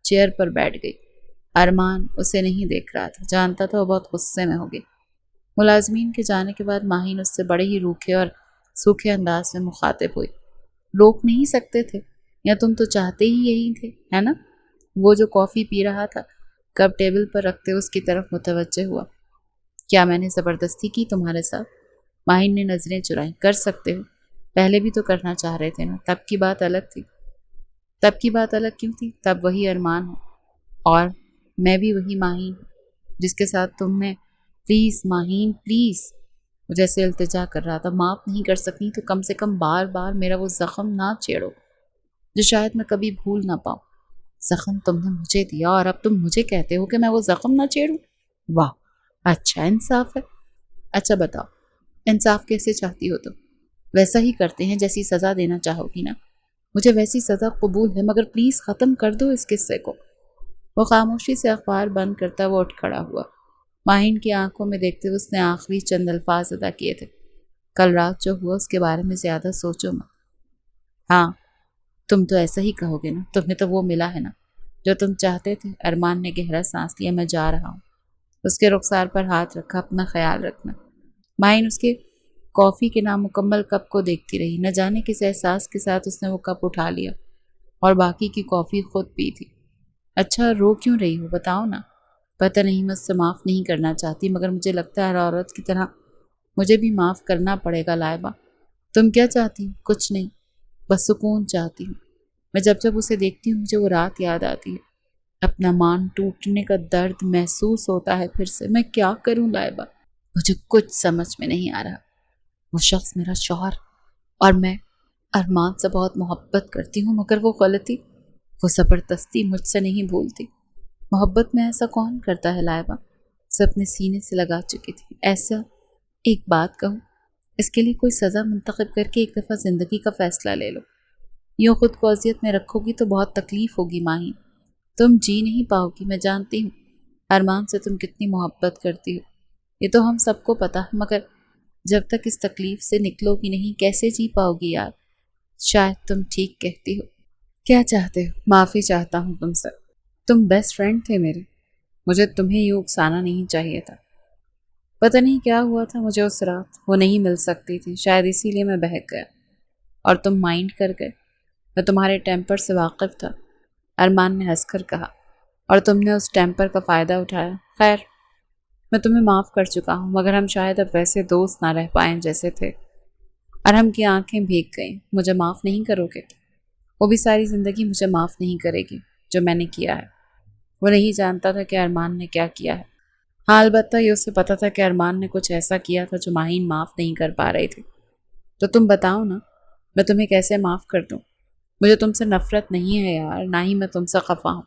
چیئر پر بیٹھ گئی۔ ارمان اسے نہیں دیکھ رہا تھا، جانتا تھا وہ بہت غصے میں ہوگی۔ ملازمین کے جانے کے بعد ماہین اس سے بڑے ہی روکھے اور سوکھے انداز میں مخاطب ہوئی۔ روک نہیں سکتے تھے، یا تم تو چاہتے ہی یہی تھے، ہے نا؟ وہ جو کافی پی رہا تھا کپ ٹیبل پر رکھتے اس کی طرف متوجہ ہوا۔ کیا میں نے زبردستی کی تمہارے ساتھ؟ ماہین نے نظریں چرائیں۔ کر سکتے ہو، پہلے بھی تو کرنا چاہ رہے تھے نا، تب کی بات الگ تھی۔ تب کی بات الگ کیوں تھی؟ تب وہی ارمان ہے، اور میں بھی وہی ماہین ہوں جس کے ساتھ تم نے پلیز ماہین پلیز، وہ جیسے التجا کر رہا تھا، معاف نہیں کر سکتی تو کم سے کم بار بار میرا وہ زخم نہ چھیڑو جو شاید میں کبھی بھول نہ پاؤں۔ زخم تم نے مجھے دیا اور اب تم مجھے کہتے ہو کہ میں وہ زخم نہ چھیڑوں؟ واہ، اچھا انصاف ہے۔ اچھا بتاؤ، انصاف کیسے چاہتی ہو تم؟ ویسا ہی کرتے ہیں جیسی سزا دینا چاہو گی نا۔ مجھے ویسی سزا قبول ہے، مگر پلیز ختم کر دو اس قصے کو۔ وہ خاموشی سے اخبار بند کرتا وہ اٹھ کھڑا ہوا۔ ماہین کی آنکھوں میں دیکھتے ہوئے اس نے آخری چند الفاظ ادا کیے تھے۔ کل رات جو ہوا اس کے بارے میں زیادہ سوچو مت۔ ہاں، تم تو ایسا ہی کہو گے نا، تمہیں تو وہ ملا ہے نا جو تم چاہتے تھے۔ ارمان نے گہرا سانس لیا۔ میں جا رہا ہوں۔ اس کے رخسار پر ہاتھ رکھا۔ اپنا خیال رکھنا۔ ماہین اس کے کافی کے نامکمل کپ کو دیکھتی رہی۔ نہ جانے کس احساس کے ساتھ اس نے وہ کپ اٹھا لیا اور باقی کی کافی خود پی تھی۔ اچھا رو کیوں رہی ہو؟ بتاؤ نا۔ پتہ نہیں، میں اس سے معاف نہیں کرنا چاہتی، مگر مجھے لگتا ہے ہر عورت کی طرح مجھے بھی معاف کرنا پڑے گا لائبہ۔ تم کیا چاہتی ہو؟ کچھ نہیں، بس سکون چاہتی ہوں۔ میں جب جب اسے دیکھتی ہوں مجھے وہ رات یاد آتی ہے۔ اپنا مان ٹوٹنے کا درد محسوس ہوتا ہے پھر سے۔ میں کیا کروں لائبہ؟ مجھے کچھ سمجھ میں نہیں آ رہا۔ وہ شخص میرا شوہر، اور میں ارمان سے بہت محبت کرتی ہوں، مگر وہ غلطی، وہ زبردستی مجھ سے نہیں بھولتی۔ محبت میں ایسا کون کرتا ہے لائبہ؟ اسے اپنے سینے سے لگا چکی تھی۔ ایسا ایک بات کہوں، اس کے لیے کوئی سزا منتخب کر کے ایک دفعہ زندگی کا فیصلہ لے لو۔ یوں خود کو اذیت میں رکھو گی تو بہت تکلیف ہوگی ماہین۔ تم جی نہیں پاؤ گی، میں جانتی ہوں ارمان سے تم کتنی محبت کرتی ہو، یہ تو ہم سب کو پتا ہے، مگر جب تک اس تکلیف سے نکلو گی نہیں کیسے جی پاؤ گی یار؟ شاید تم ٹھیک کہتی ہو۔ کیا چاہتے ہو؟ معافی چاہتا ہوں تم سے۔ تم بیسٹ فرینڈ تھے میرے، مجھے تمہیں یوں اکسانا نہیں چاہیے تھا۔ پتہ نہیں کیا ہوا تھا مجھے اس رات، وہ نہیں مل سکتی تھی، شاید اسی لیے میں بہک گیا اور تم مائنڈ کر گئے۔ میں تمہارے ٹیمپر سے واقف تھا، ارمان نے ہنس کر کہا، اور تم نے اس ٹیمپر کا فائدہ اٹھایا۔ خیر، میں تمہیں معاف کر چکا ہوں، مگر ہم شاید اب ویسے دوست نہ رہ پائیں جیسے تھے۔ ارہم کی آنکھیں بھیگ گئیں۔ مجھے معاف نہیں کرو گے؟ وہ بھی ساری زندگی مجھے معاف نہیں کرے گی جو میں نے کیا ہے۔ وہ نہیں جانتا تھا کہ ارمان نے کیا کیا ہے۔ ہاں، البتہ یہ اسے پتا تھا کہ ارمان نے کچھ ایسا کیا تھا جو ماہین معاف نہیں کر پا رہی تھی۔ تو تم بتاؤ نا، میں تمہیں کیسے معاف کر دوں؟ مجھے تم سے نفرت نہیں ہے یار، نہ ہی میں تم سے خفا ہوں،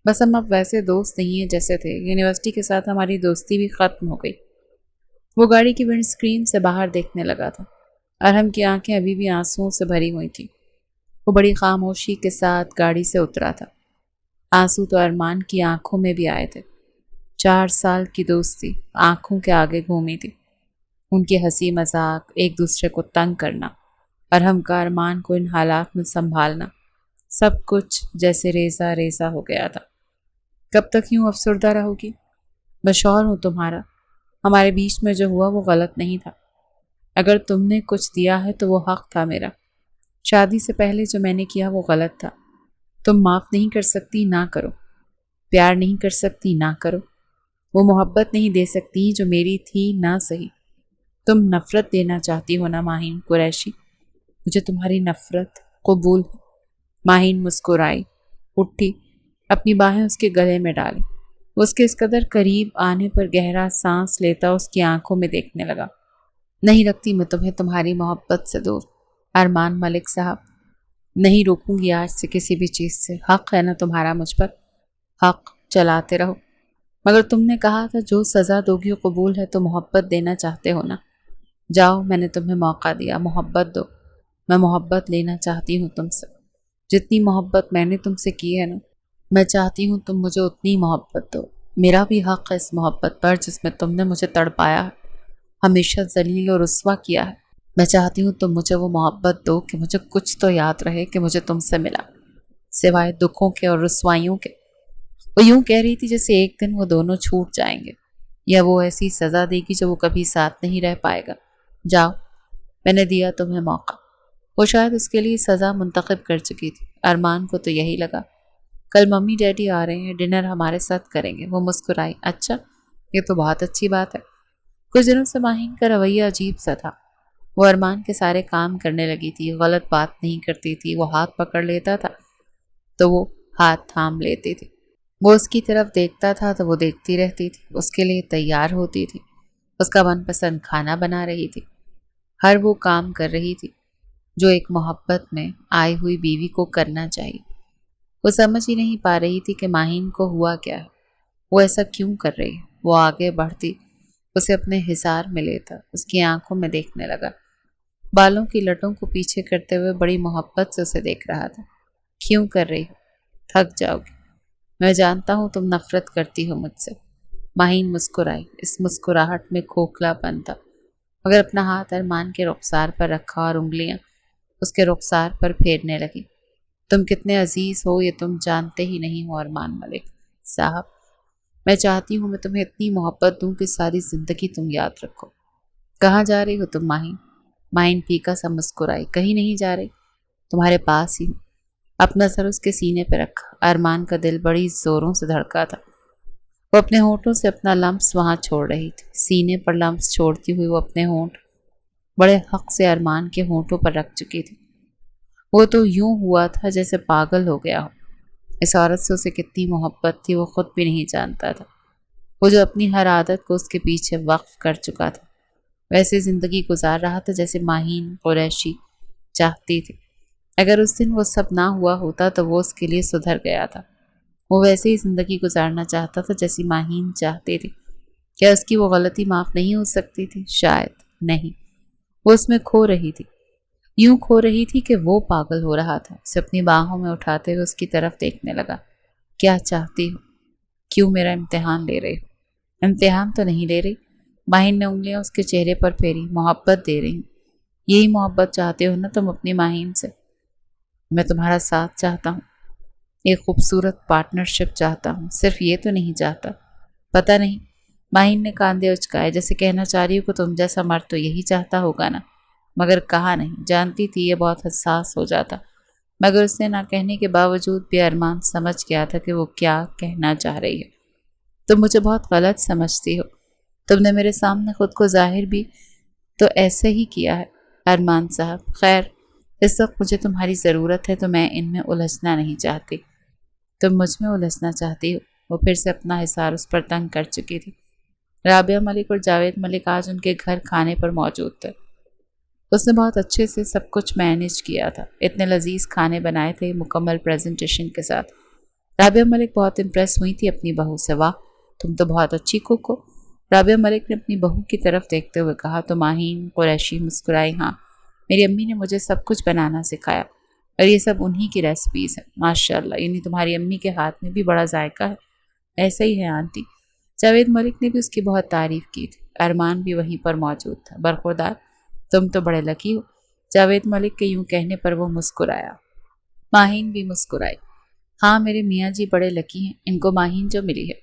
بس ہم اب ویسے دوست نہیں ہیں جیسے تھے۔ یونیورسٹی کے ساتھ ہماری دوستی بھی ختم ہو گئی۔ وہ گاڑی کی ونڈ اسکرین سے باہر دیکھنے لگا تھا۔ ارہم کی آنکھیں ابھی بھی آنسوؤں سے بھری ہوئی تھیں۔ وہ بڑی خاموشی کے ساتھ گاڑی سے اترا تھا۔ آنسو تو ارمان کی آنکھوں میں بھی آئے تھے۔ 4 سال کی دوستی آنکھوں کے آگے گھومی تھی۔ ان کی ہنسی مذاق، ایک دوسرے کو تنگ کرنا، ارہم کا ارمان کو ان حالات میں سنبھالنا، سب کچھ جیسے ریزہ ریزہ ہو گیا تھا۔ کب تک یوں افسردہ رہو گی؟ میں شوہر ہوں تمہارا، ہمارے بیچ میں جو ہوا وہ غلط نہیں تھا۔ اگر تم نے کچھ دیا ہے تو وہ حق تھا میرا۔ شادی سے پہلے جو میں نے کیا وہ غلط تھا۔ تم معاف نہیں کر سکتی، نہ کرو۔ پیار نہیں کر سکتی، نہ کرو۔ وہ محبت نہیں دے سکتی جو میری تھی، نہ صحیح۔ تم نفرت دینا چاہتی ہو نا ماہین قریشی؟ مجھے تمہاری نفرت قبول ہے۔ ماہین مسکرائی، اٹھی، اپنی باہیں اس کے گلے میں ڈالی۔ وہ اس کے اس قدر قریب آنے پر گہرا سانس لیتا اس کی آنکھوں میں دیکھنے لگا۔ نہیں رکھتی میں تمہیں تمہاری محبت سے دور، ارمان ملک صاحب۔ نہیں روکوں گی آج سے کسی بھی چیز سے۔ حق ہے نا تمہارا مجھ پر؟ حق، چلاتے رہو۔ مگر تم نے کہا تھا جو سزا دوگی وہ قبول ہے، تو محبت دینا چاہتے ہو نا؟ جاؤ، میں نے تمہیں موقع دیا، محبت دو۔ میں محبت لینا چاہتی ہوں تم سے، جتنی محبت میں نے تم سے کی ہے نا، میں چاہتی ہوں تم مجھے اتنی محبت دو۔ میرا بھی حق ہے اس محبت پر جس میں تم نے مجھے تڑپایا ہے، ہمیشہ ذلیل و رسوا کیا ہے۔ میں چاہتی ہوں تم مجھے وہ محبت دو کہ مجھے کچھ تو یاد رہے کہ مجھے تم سے ملا، سوائے دکھوں کے اور رسوائیوں کے۔ وہ یوں کہہ رہی تھی جیسے ایک دن وہ دونوں چھوٹ جائیں گے۔ یا وہ ایسی سزا دے گی جو وہ کبھی ساتھ نہیں رہ پائے گا؟ جاؤ، میں نے دیا تمہیں موقع۔ وہ شاید اس کے لیے سزا منتخب کر چکی تھی۔ ارمان کو تو یہی لگا۔ کل ممی ڈیڈی آ رہے ہیں، ڈنر ہمارے ساتھ کریں گے۔ وہ مسکرائی۔ اچھا، یہ تو بہت اچھی بات ہے۔ کچھ دنوں سے ماہین کا رویہ عجیب سا تھا۔ وہ ارمان کے سارے کام کرنے لگی تھی، غلط بات نہیں کرتی تھی۔ وہ ہاتھ پکڑ لیتا تھا تو وہ ہاتھ تھام لیتی تھی۔ وہ اس کی طرف دیکھتا تھا تو وہ دیکھتی رہتی تھی، اس کے لیے تیار ہوتی تھی، اس کا من پسند کھانا بنا رہی تھی، ہر وہ کام کر رہی تھی جو ایک محبت میں آئی ہوئی بیوی کو کرنا چاہیے۔ وہ سمجھ ہی نہیں پا رہی تھی کہ ماہین کو ہوا کیا ہے، وہ ایسا کیوں کر رہی ہے۔ وہ آگے بڑھتی، اسے اپنے حصار میں لیتا، اس کی آنکھوں میں دیکھنے لگا، بالوں کی لٹوں کو پیچھے کرتے ہوئے بڑی محبت سے اسے دیکھ رہا تھا۔ کیوں کر رہی ہو؟ تھک جاؤ گی، میں جانتا ہوں تم نفرت کرتی ہو مجھ سے۔ ماہین مسکرائی، اس مسکراہٹ میں کھوکھلا پن تھا، مگر اپنا ہاتھ ارمان کے رخسار پر رکھا اور انگلیاں اس کے رخسار پر پھیرنے لگی۔ تم کتنے عزیز ہو یہ تم جانتے ہی نہیں ہو ارمان ملک صاحب، میں چاہتی ہوں میں تمہیں اتنی محبت دوں کہ ساری زندگی تم یاد رکھو۔ کہاں جا رہی ہو تم ماہین؟ ماہین پھیکا سا مسکرائی۔ کہیں نہیں جا رہی، تمہارے پاس ہی ہوں۔ اپنا سر اس کے سینے پہ رکھا۔ ارمان کا دل بڑی زوروں سے دھڑکا تھا، وہ اپنے ہونٹوں سے اپنا لمس وہاں چھوڑ رہی تھی۔ سینے پر لمس چھوڑتی ہوئی وہ اپنے ہونٹ بڑے حق سے ارمان کے ہونٹوں پر رکھ چکی تھی۔ وہ تو یوں ہوا تھا جیسے پاگل ہو گیا ہو۔ اس عورت سے اسے کتنی محبت تھی وہ خود بھی نہیں جانتا تھا۔ وہ جو اپنی ہر عادت کو اس کے پیچھے وقف کر چکا تھا، ویسے زندگی گزار رہا تھا جیسے ماہین قریشی چاہتی تھی۔ اگر اس دن وہ سب نہ ہوا ہوتا تو وہ اس کے لیے سدھر گیا تھا۔ وہ ویسے ہی زندگی گزارنا چاہتا تھا جیسی ماہین چاہتی تھی۔ کیا اس کی وہ غلطی معاف نہیں ہو سکتی تھی؟ شاید نہیں۔ وہ اس میں کھو رہی تھی، یوں کھو رہی تھی کہ وہ پاگل ہو رہا تھا۔ اسے اپنی باہوں میں اٹھاتے ہوئے اس کی طرف دیکھنے لگا۔ کیا چاہتی ہو؟ کیوں میرا امتحان لے رہی ہو؟ امتحان تو نہیں لے رہی۔ ماہین نے انگلیاں اس کے چہرے پر پھیری۔ محبت دے رہی ہوں۔ یہی محبت چاہتے ہو نا تم اپنی ماہین سے؟ میں تمہارا ساتھ چاہتا ہوں، ایک خوبصورت پارٹنرشپ چاہتا ہوں، صرف یہ تو نہیں چاہتا۔ پتہ نہیں، ماہین نے کاندھے اچکائے جیسے کہنا چاہ رہی ہو کہ تم جیسا مرد تو یہی چاہتا ہوگا نا، مگر کہا نہیں۔ جانتی تھی یہ بہت حساس ہو جاتا، مگر اس نے نہ کہنے کے باوجود بھی ارمان سمجھ گیا تھا کہ وہ کیا کہنا چاہ رہی ہے۔ تم مجھے بہت غلط سمجھتی ہو، تم نے میرے سامنے خود کو ظاہر بھی تو ایسے ہی کیا ہے ارمان صاحب۔ خیر، اس وقت مجھے تمہاری ضرورت ہے تو میں ان میں الجھنا نہیں چاہتی۔ تم مجھ میں الجھنا چاہتی ہو؟ وہ پھر سے اپنا حصار اس پر تنگ کر چکی تھی۔ رابعہ ملک اور جاوید ملک آج ان کے گھر کھانے پر موجود تھے۔ اس نے بہت اچھے سے سب کچھ مینیج کیا تھا، اتنے لذیذ کھانے بنائے تھے مکمل پریزنٹیشن کے ساتھ۔ رابعہ ملک بہت امپریس ہوئی تھی اپنی بہو سے۔ واہ، تم تو بہت اچھی کوک ہو، رابعہ ملک نے اپنی بہو کی طرف دیکھتے ہوئے کہا۔ تو ماہین قریشی مسکرائی۔ ہاں، میری امی نے مجھے سب کچھ بنانا سکھایا اور یہ سب انہی کی ریسپیز ہیں۔ ماشاءاللہ، یعنی تمہاری امی کے ہاتھ میں بھی بڑا ذائقہ ہے۔ ایسا ہی ہے آنٹی۔ جاوید ملک نے بھی اس کی بہت تعریف کی تھی۔ ارمان بھی وہیں پر موجود تھا۔ برخوردار، تم تو بڑے لکی ہو۔ جاوید ملک کے یوں کہنے پر وہ مسکرایا۔ ماہین بھی مسکرائی۔ ہاں، میرے میاں جی بڑے لکی ہیں، ان کو ماہین جو ملی ہے۔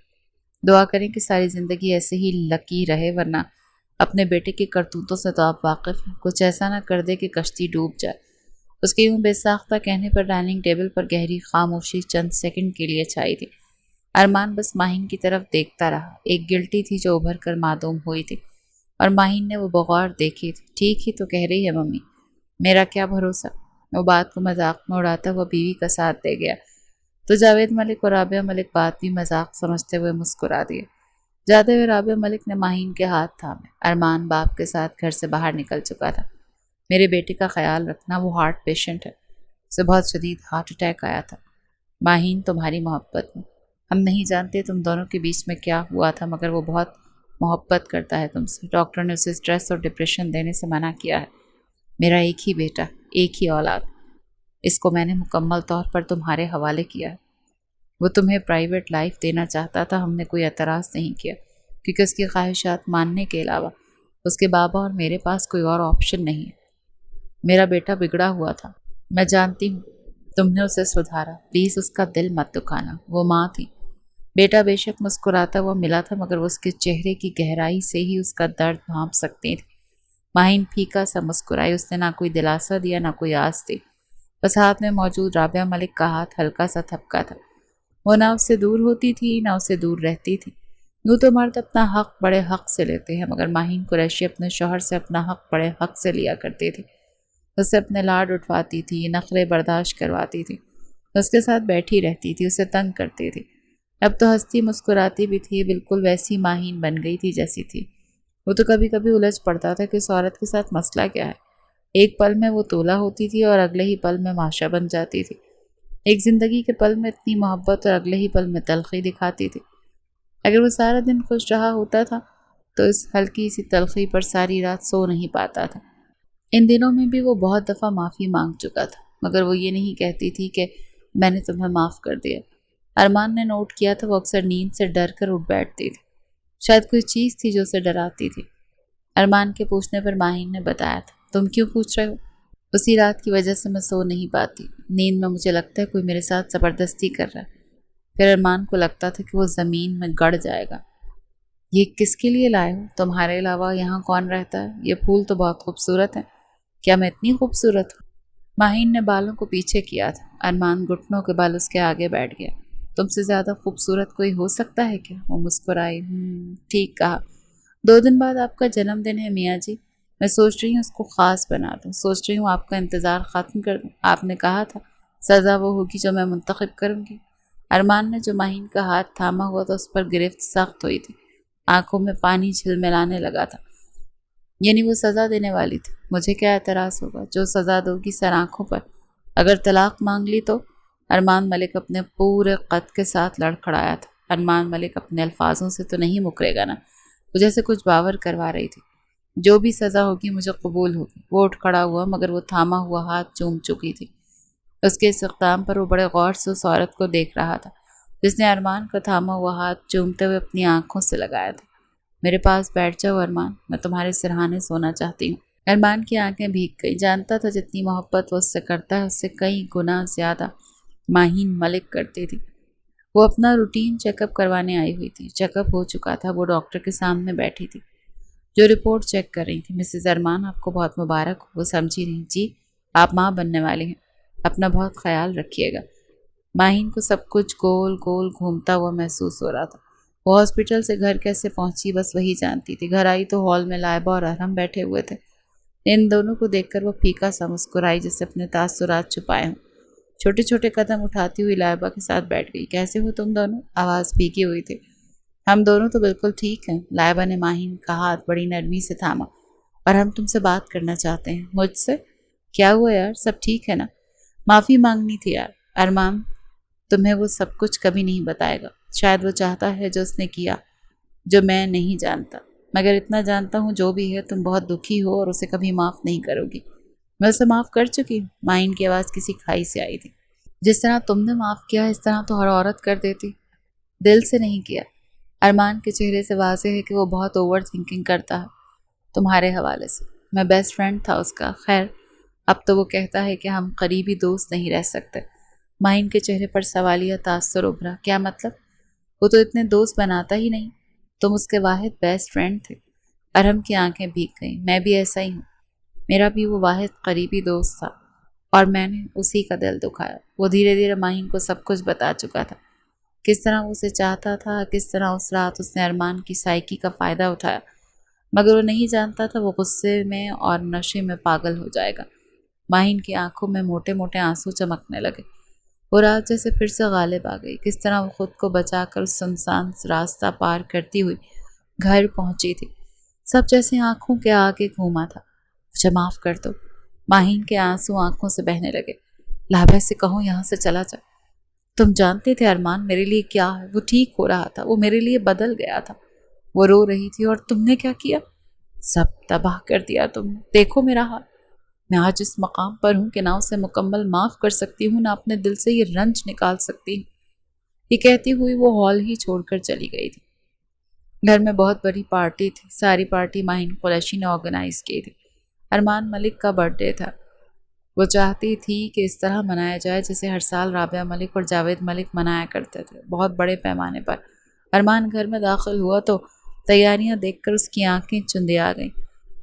دعا کریں کہ ساری زندگی ایسے ہی لکی رہے، ورنہ اپنے بیٹے کے کرتوتوں سے تو آپ واقف ہیں، کچھ ایسا نہ کر دے کہ کشتی ڈوب جائے۔ اس کے یوں بے ساختہ کہنے پر ڈائننگ ٹیبل پر گہری خاموشی چند سیکنڈ کے لیے چھائی تھی۔ ارمان بس ماہین کی طرف دیکھتا رہا۔ ایک گلٹی تھی جو ابھر کر معدوم ہوئی تھی، اور ماہین نے وہ بغور دیکھی تھی۔ ٹھیک ہی تو کہہ رہی ہے ممی، میرا کیا بھروسہ۔ وہ بات کو مذاق میں اڑاتا ہوا بیوی کا ساتھ دے گیا تو جاوید ملک اور رابعہ ملک بات بھی مذاق سمجھتے ہوئے مسکرا دیے۔ جاتے ہوئے رابعہ ملک نے ماہین کے ہاتھ تھامے۔ ارمان باپ کے ساتھ گھر سے باہر نکل چکا تھا۔ میرے بیٹے کا خیال رکھنا، وہ ہارٹ پیشنٹ ہے، اسے بہت شدید ہارٹ اٹیک آیا تھا۔ ماہین تمہاری محبت میں، ہم نہیں جانتے تم دونوں کے بیچ میں کیا ہوا تھا، مگر وہ بہت محبت کرتا ہے تم سے۔ ڈاکٹر نے اسے سٹریس اور ڈپریشن دینے سے منع کیا ہے۔ میرا ایک ہی بیٹا، ایک ہی اولاد، اس کو میں نے مکمل طور پر تمہارے حوالے کیا ہے۔ وہ تمہیں پرائیویٹ لائف دینا چاہتا تھا، ہم نے کوئی اعتراض نہیں کیا، کیونکہ اس کی خواہشات ماننے کے علاوہ اس کے بابا اور میرے پاس کوئی اور آپشن نہیں ہے۔ میرا بیٹا بگڑا ہوا تھا، میں جانتی ہوں، تم نے اسے سدھارا۔ پلیز اس کا دل مت دکھانا، وہ ماں تھی، بیٹا بے شک مسکراتا ہوا ملا تھا مگر وہ اس کے چہرے کی گہرائی سے ہی اس کا درد بھانپ سکتی تھی۔ ماہین پھیکا سا مسکرائی، اس نے نہ کوئی دلاسا دیا نہ کوئی آس دی، بس ہاتھ میں موجود رابعہ ملک کا ہاتھ ہلکا سا تھپکا تھا۔ وہ نہ اس سے دور ہوتی تھی نہ اس سے دور رہتی تھی۔ یوں تو مرد اپنا حق بڑے حق سے لیتے ہیں مگر ماہین قریشی اپنے شوہر سے اپنا حق بڑے حق سے لیا کرتی تھی۔ اس سے اپنے لاڈ اٹھواتی تھی، نخرے برداشت کرواتی تھی، اس کے ساتھ بیٹھی رہتی تھی، اسے تنگ کرتی تھی۔ اب تو ہنستی مسکراتی بھی تھی، بالکل ویسی ماہین بن گئی تھی جیسی تھی۔ وہ تو کبھی کبھی الجھ پڑتا تھا کہ اس عورت کے ساتھ مسئلہ کیا ہے۔ ایک پل میں وہ تولا ہوتی تھی اور اگلے ہی پل میں ماشا بن جاتی تھی۔ ایک زندگی کے پل میں اتنی محبت اور اگلے ہی پل میں تلخی دکھاتی تھی۔ اگر وہ سارا دن خوش رہا ہوتا تھا تو اس ہلکی سی تلخی پر ساری رات سو نہیں پاتا تھا۔ ان دنوں میں بھی وہ بہت دفعہ معافی مانگ چکا تھا مگر وہ یہ نہیں کہتی تھی کہ میں نے تمہیں معاف کر دیا۔ ارمان نے نوٹ کیا تھا وہ اکثر نیند سے ڈر کر اٹھ بیٹھتی تھی، شاید کوئی چیز تھی جو اسے ڈراتی تھی۔ ارمان کے پوچھنے پر ماہین نے بتایا تھا، تم کیوں پوچھ رہے ہو؟ اسی رات کی وجہ سے میں سو نہیں پاتی، نیند میں مجھے لگتا ہے کوئی میرے ساتھ زبردستی کر رہا ہے۔ پھر ارمان کو لگتا تھا کہ وہ زمین میں گڑ جائے گا۔ یہ کس کے لیے لائے ہو؟ تمہارے علاوہ یہاں کون رہتا ہے؟ یہ پھول تو بہت خوبصورت ہیں۔ کیا میں اتنی خوبصورت ہوں؟ ماہین نے بالوں کو پیچھے کیا تھا۔ ارمان گھٹنوں کے بل اس کے آگے بیٹھ گیا۔ تم سے زیادہ خوبصورت کوئی ہو سکتا ہے کیا؟ وہ مسکرائی۔ ٹھیک کہا۔ 2 دن بعد آپ کا جنم دن ہے میاں جی، میں سوچ رہی ہوں اس کو خاص بنا دوں، سوچ رہی ہوں آپ کا انتظار ختم کر دوں۔ آپ نے کہا تھا سزا وہ ہوگی جو میں منتخب کروں گی۔ ارمان نے جو ماہین کا ہاتھ تھاما ہوا تھا اس پر گرفت سخت ہوئی تھی، آنکھوں میں پانی جھلملانے لگا تھا۔ یعنی وہ سزا دینے والی تھی؟ مجھے کیا اعتراض ہوگا؟ جو سزا دو گی سر آنکھوں پر۔ اگر طلاق مانگ لی تو؟ ارمان ملک اپنے پورے قد کے ساتھ لڑکھڑایا تھا۔ ارمان ملک اپنے الفاظوں سے تو نہیں مکرے گا نا؟ وہ جیسے کچھ باور کروا رہی تھی۔ جو بھی سزا ہوگی مجھے قبول ہوگی۔ وہ اٹھ کھڑا ہوا مگر وہ تھاما ہوا ہاتھ چوم چکی تھی۔ اس کے اس اقدام پر وہ بڑے غور سے اس عورت کو دیکھ رہا تھا جس نے ارمان کا تھاما ہوا ہاتھ چومتے ہوئے اپنی آنکھوں سے لگایا تھا۔ میرے پاس بیٹھ جاؤ ارمان، میں تمہارے سرہانے سونا چاہتی ہوں۔ ارمان کی آنکھیں بھیگ گئی، جانتا تھا جتنی محبت وہ اس سے کرتا ہے اس سے کئی گنا زیادہ ماہین ملک کرتی تھی۔ وہ اپنا روٹین چیک اپ کروانے آئی ہوئی تھی، چیک اپ ہو چکا تھا۔ وہ ڈاکٹر کے سامنے بیٹھی تھی جو رپورٹ چیک کر رہی تھی۔ مسز ارمان آپ کو بہت مبارک ہو۔ وہ سمجھی نہیں۔ جی، آپ ماں بننے والے ہیں، اپنا بہت خیال رکھیے گا۔ ماہین کو سب کچھ گول گول گھومتا ہوا محسوس ہو رہا تھا۔ وہ ہاسپٹل سے گھر کیسے پہنچی بس وہی جانتی تھی۔ گھر آئی تو ہال میں لائبہ اور ارحم بیٹھے ہوئے تھے۔ ان دونوں کو دیکھ کر وہ پھیکا سا مسکرائی جسے اپنے تاثرات چھپائے ہوں۔ چھوٹے چھوٹے قدم اٹھاتی ہوئی لائبہ کے ساتھ بیٹھ گئی۔ کیسے ہو تم دونوں؟ آواز بھیگی ہوئی تھی۔ ہم دونوں تو بالکل ٹھیک ہیں۔ لائبہ نے ماہین کا ہاتھ بڑی نرمی سے تھاما۔ اور ہم تم سے بات کرنا چاہتے ہیں۔ مجھ سے؟ کیا ہوا یار، سب ٹھیک ہے نا؟ معافی مانگنی تھی یار۔ ارمان تمہیں وہ سب کچھ کبھی نہیں بتائے گا، شاید وہ چاہتا ہے جو اس نے کیا جو میں نہیں جانتا، مگر اتنا جانتا ہوں جو بھی ہے تم بہت دکھی ہو اور اسے کبھی معاف نہیں کرو گی۔ میں اسے معاف کر چکی ہوں۔ ماہین کی آواز کسی کھائی سے آئی تھی۔ جس طرح تم نے معاف کیا اس طرح تو ہر عورت کر دیتی۔ دل سے نہیں کیا۔ ارمان کے چہرے سے واضح ہے کہ وہ بہت اوور تھنکنگ کرتا ہے تمہارے حوالے سے۔ میں بیسٹ فرینڈ تھا اس کا، خیر اب تو وہ کہتا ہے کہ ہم قریبی دوست نہیں رہ سکتے۔ ماہین کے چہرے پر سوالیہ تاثر ابھرا۔ کیا مطلب؟ وہ تو اتنے دوست بناتا ہی نہیں، تم اس کے واحد بیسٹ فرینڈ تھے۔ ارحم کی آنکھیں بھیگ گئیں۔ میں بھی ایسا ہی ہوں، میرا بھی وہ واحد قریبی دوست تھا اور میں نے اسی کا دل دکھایا۔ وہ دھیرے دھیرے ماہین کو سب کچھ بتا چکا تھا، کس طرح وہ اسے چاہتا تھا، کس طرح اس رات اس نے ارمان کی سائیکی کا فائدہ اٹھایا، مگر وہ نہیں جانتا تھا وہ غصے میں اور نشے میں پاگل ہو جائے گا۔ ماہین کی آنکھوں میں موٹے موٹے آنسو چمکنے لگے۔ وہ رات جیسے پھر سے غالب آ گئی۔ کس طرح وہ خود کو بچا کر اس سنسان راستہ پار کرتی ہوئی گھر پہنچی تھی، سب جیسے آنکھوں کے آگے گھوما تھا۔ مجھے معاف کر دو۔ ماہین کے آنسو آنکھوں سے بہنے لگے۔ لابہ سے کہو یہاں سے چلا جا۔ تم جانتے تھے ارمان میرے لیے کیا ہے؟ وہ ٹھیک ہو رہا تھا، وہ میرے لیے بدل گیا تھا۔ وہ رو رہی تھی اور تم نے کیا کیا؟ سب تباہ کر دیا تم نے۔ دیکھو میرا حال، میں آج اس مقام پر ہوں کہ نہ اسے مکمل معاف کر سکتی ہوں، نہ اپنے دل سے یہ رنج نکال سکتی ہوں۔ یہ کہتی ہوئی وہ ہال ہی چھوڑ کر چلی گئی تھی۔ گھر میں بہت بڑی پارٹی تھی۔ ساری پارٹی ماہین قریشی نے آرگنائز کی تھی۔ ارمان ملک کا برتھ ڈے تھا۔ وہ چاہتی تھی کہ اس طرح منایا جائے جیسے ہر سال رابعہ ملک اور جاوید ملک منایا کرتے تھے، بہت بڑے پیمانے پر۔ ارمان گھر میں داخل ہوا تو تیاریاں دیکھ کر اس کی آنکھیں چندیا گئیں۔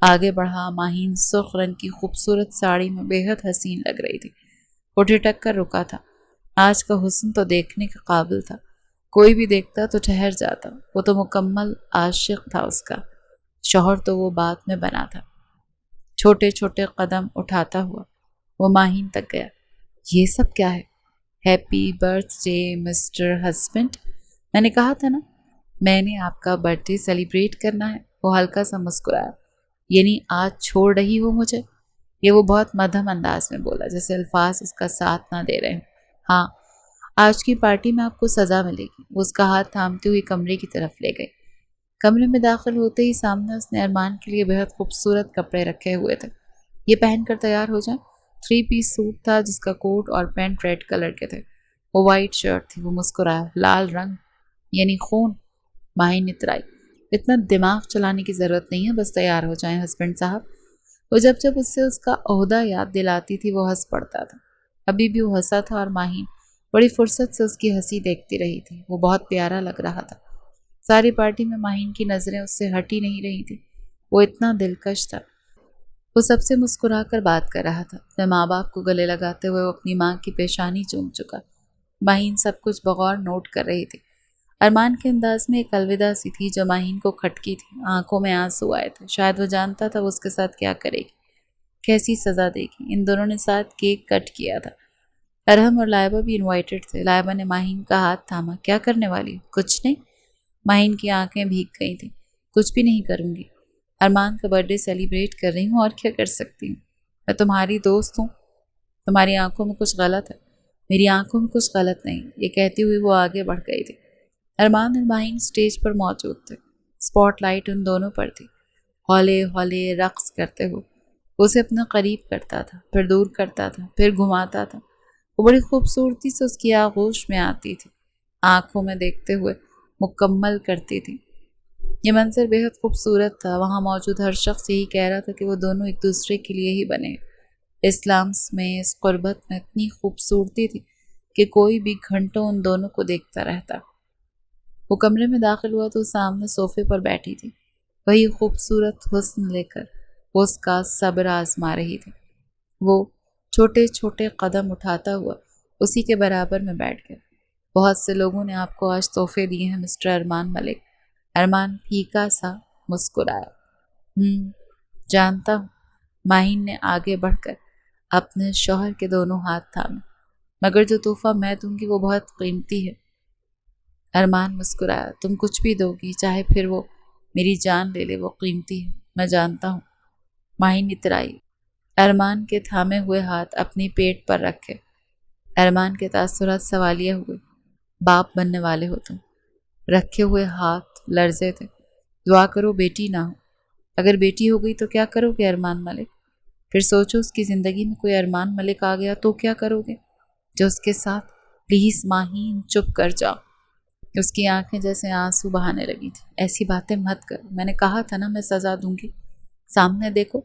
آگے بڑھا۔ ماہین سرخ رنگ کی خوبصورت ساڑی میں بے حد حسین لگ رہی تھی۔ وہ ٹھٹک کر رکا تھا۔ آج کا حسن تو دیکھنے کے قابل تھا، کوئی بھی دیکھتا تو ٹھہر جاتا۔ وہ تو مکمل عاشق تھا اس کا، شوہر تو وہ بعد میں بنا تھا۔ چھوٹے چھوٹے قدم اٹھاتا ہوا وہ ماہین تک گیا۔ یہ سب کیا ہے؟ Happy birthday mister husband, میں نے کہا تھا نا میں نے آپ کا برتھ ڈے سیلیبریٹ کرنا ہے۔ وہ ہلکا سا مسکرایا۔ یعنی آج چھوڑ رہی ہو مجھے؟ یہ وہ بہت مدھم انداز میں بولا، جیسے الفاظ اس کا ساتھ نہ دے رہے ہوں۔ ہاں، آج کی پارٹی میں آپ کو سزا ملے گی۔ وہ اس کا ہاتھ تھامتے ہوئے کمرے کی طرف لے گئے۔ کمرے میں داخل ہوتے ہی سامنے اس نے ارمان کے لیے بہت خوبصورت کپڑے رکھے ہوئے تھے۔ یہ پہن کر تیار ہو جائیں۔ 3 پیس سوٹ تھا جس کا کوٹ اور پینٹ ریڈ کلر کے تھے، وہ وائٹ شرٹ تھی۔ وہ مسکرایا۔ لال رنگ یعنی خون؟ ماہین نے اترائی۔ اتنا دماغ چلانے کی ضرورت نہیں ہے، بس تیار ہو جائیں ہسبینڈ صاحب۔ وہ جب اس سے اس کا عہدہ یاد دلاتی تھی وہ ہنس پڑتا تھا۔ ابھی بھی وہ ہنسا تھا اور ماہین بڑی فرصت سے اس کی ہنسی دیکھتی رہی تھی۔ وہ بہت پیارا لگ رہا تھا۔ ساری پارٹی میں ماہین کی نظریں اس سے ہٹی نہیں رہی تھی، وہ اتنا دلکش تھا۔ وہ سب سے مسکرا کر بات کر رہا تھا۔ اپنے ماں باپ کو گلے لگاتے ہوئے وہ اپنی ماں کی پیشانی چوم چکا۔ ماہین سب کچھ بغور نوٹ کر رہی تھی۔ ارمان کے انداز میں ایک الوداع سی تھی جو ماہین کو کھٹکی تھی۔ آنکھوں میں آنسو آئے تھے۔ شاید وہ جانتا تھا وہ اس کے ساتھ کیا کرے گی، کیسی سزا دے گی۔ ان دونوں نے ساتھ کیک کٹ کیا تھا۔ ارحم اور لائبہ بھی انوائٹڈ تھے۔ لائبہ نے ماہین کا ہاتھ تھاما۔ کیا کرنے والی؟ کچھ نہیں۔ ماہین کی آنکھیں بھیگ گئی تھیں۔ کچھ بھی نہیں کروں گی، ارمان کا برتھ ڈے سیلیبریٹ کر رہی ہوں، اور کیا کر سکتی ہوں؟ میں تمہاری دوست ہوں۔ تمہاری آنکھوں میں کچھ غلط ہے۔ میری آنکھوں میں کچھ غلط نہیں۔ یہ کہتی ہوئی وہ آگے بڑھ گئی تھی۔ ارمان اور ماہین سٹیج پر موجود تھے۔ سپاٹ لائٹ ان دونوں پر تھی۔ ہولے ہولے رقص کرتے ہوئے اسے اپنا قریب کرتا تھا، پھر دور کرتا تھا، پھر گھماتا تھا۔ وہ بڑی خوبصورتی سے اس کی آغوش میں آتی تھی، آنکھوں میں دیکھتے ہوئے مکمل کرتی تھی۔ یہ منظر بے حد خوبصورت تھا۔ وہاں موجود ہر شخص یہی کہہ رہا تھا کہ وہ دونوں ایک دوسرے کے لیے ہی بنے۔ اسلام میں اس قربت میں اتنی خوبصورتی تھی کہ کوئی بھی گھنٹوں ان دونوں کو دیکھتا رہتا۔ وہ کمرے میں داخل ہوا تو سامنے صوفے پر بیٹھی تھی، وہی خوبصورت حسن لے کر وہ اس کا صبر آزما رہی تھی۔ وہ چھوٹے چھوٹے قدم اٹھاتا ہوا اسی کے برابر میں بیٹھ گیا۔ بہت سے لوگوں نے آپ کو آج تحفے دیے ہیں مسٹر ارمان ملک۔ ارمان پھیکا سا مسکرایا۔ جانتا ہوں۔ ماہین نے آگے بڑھ کر اپنے شوہر کے دونوں ہاتھ تھامے۔ مگر جو تحفہ میں دوں گی وہ بہت قیمتی ہے۔ ارمان مسکرایا۔ تم کچھ بھی دو گی، چاہے پھر وہ میری جان لے لے، وہ قیمتی ہے، میں جانتا ہوں۔ ماہین اترائی۔ ارمان کے تھامے ہوئے ہاتھ اپنی پیٹ پر رکھے۔ ارمان کے تاثرات سوالیہ ہوئے۔ باپ بننے والے ہو تم۔ رکھے ہوئے ہاتھ لرزے تھے۔ دعا کرو بیٹی نہ ہو۔ اگر بیٹی ہو گئی تو کیا کرو گے ارمان ملک؟ پھر سوچو اس کی زندگی میں کوئی ارمان ملک آ گیا تو کیا کرو گے؟ جو اس کے ساتھ پلیز ماہین چپ کر جاؤ۔ اس کی آنکھیں جیسے آنسو بہانے لگی تھی۔ ایسی باتیں مت کر، میں نے کہا تھا نا میں سزا دوں گی۔ سامنے دیکھو،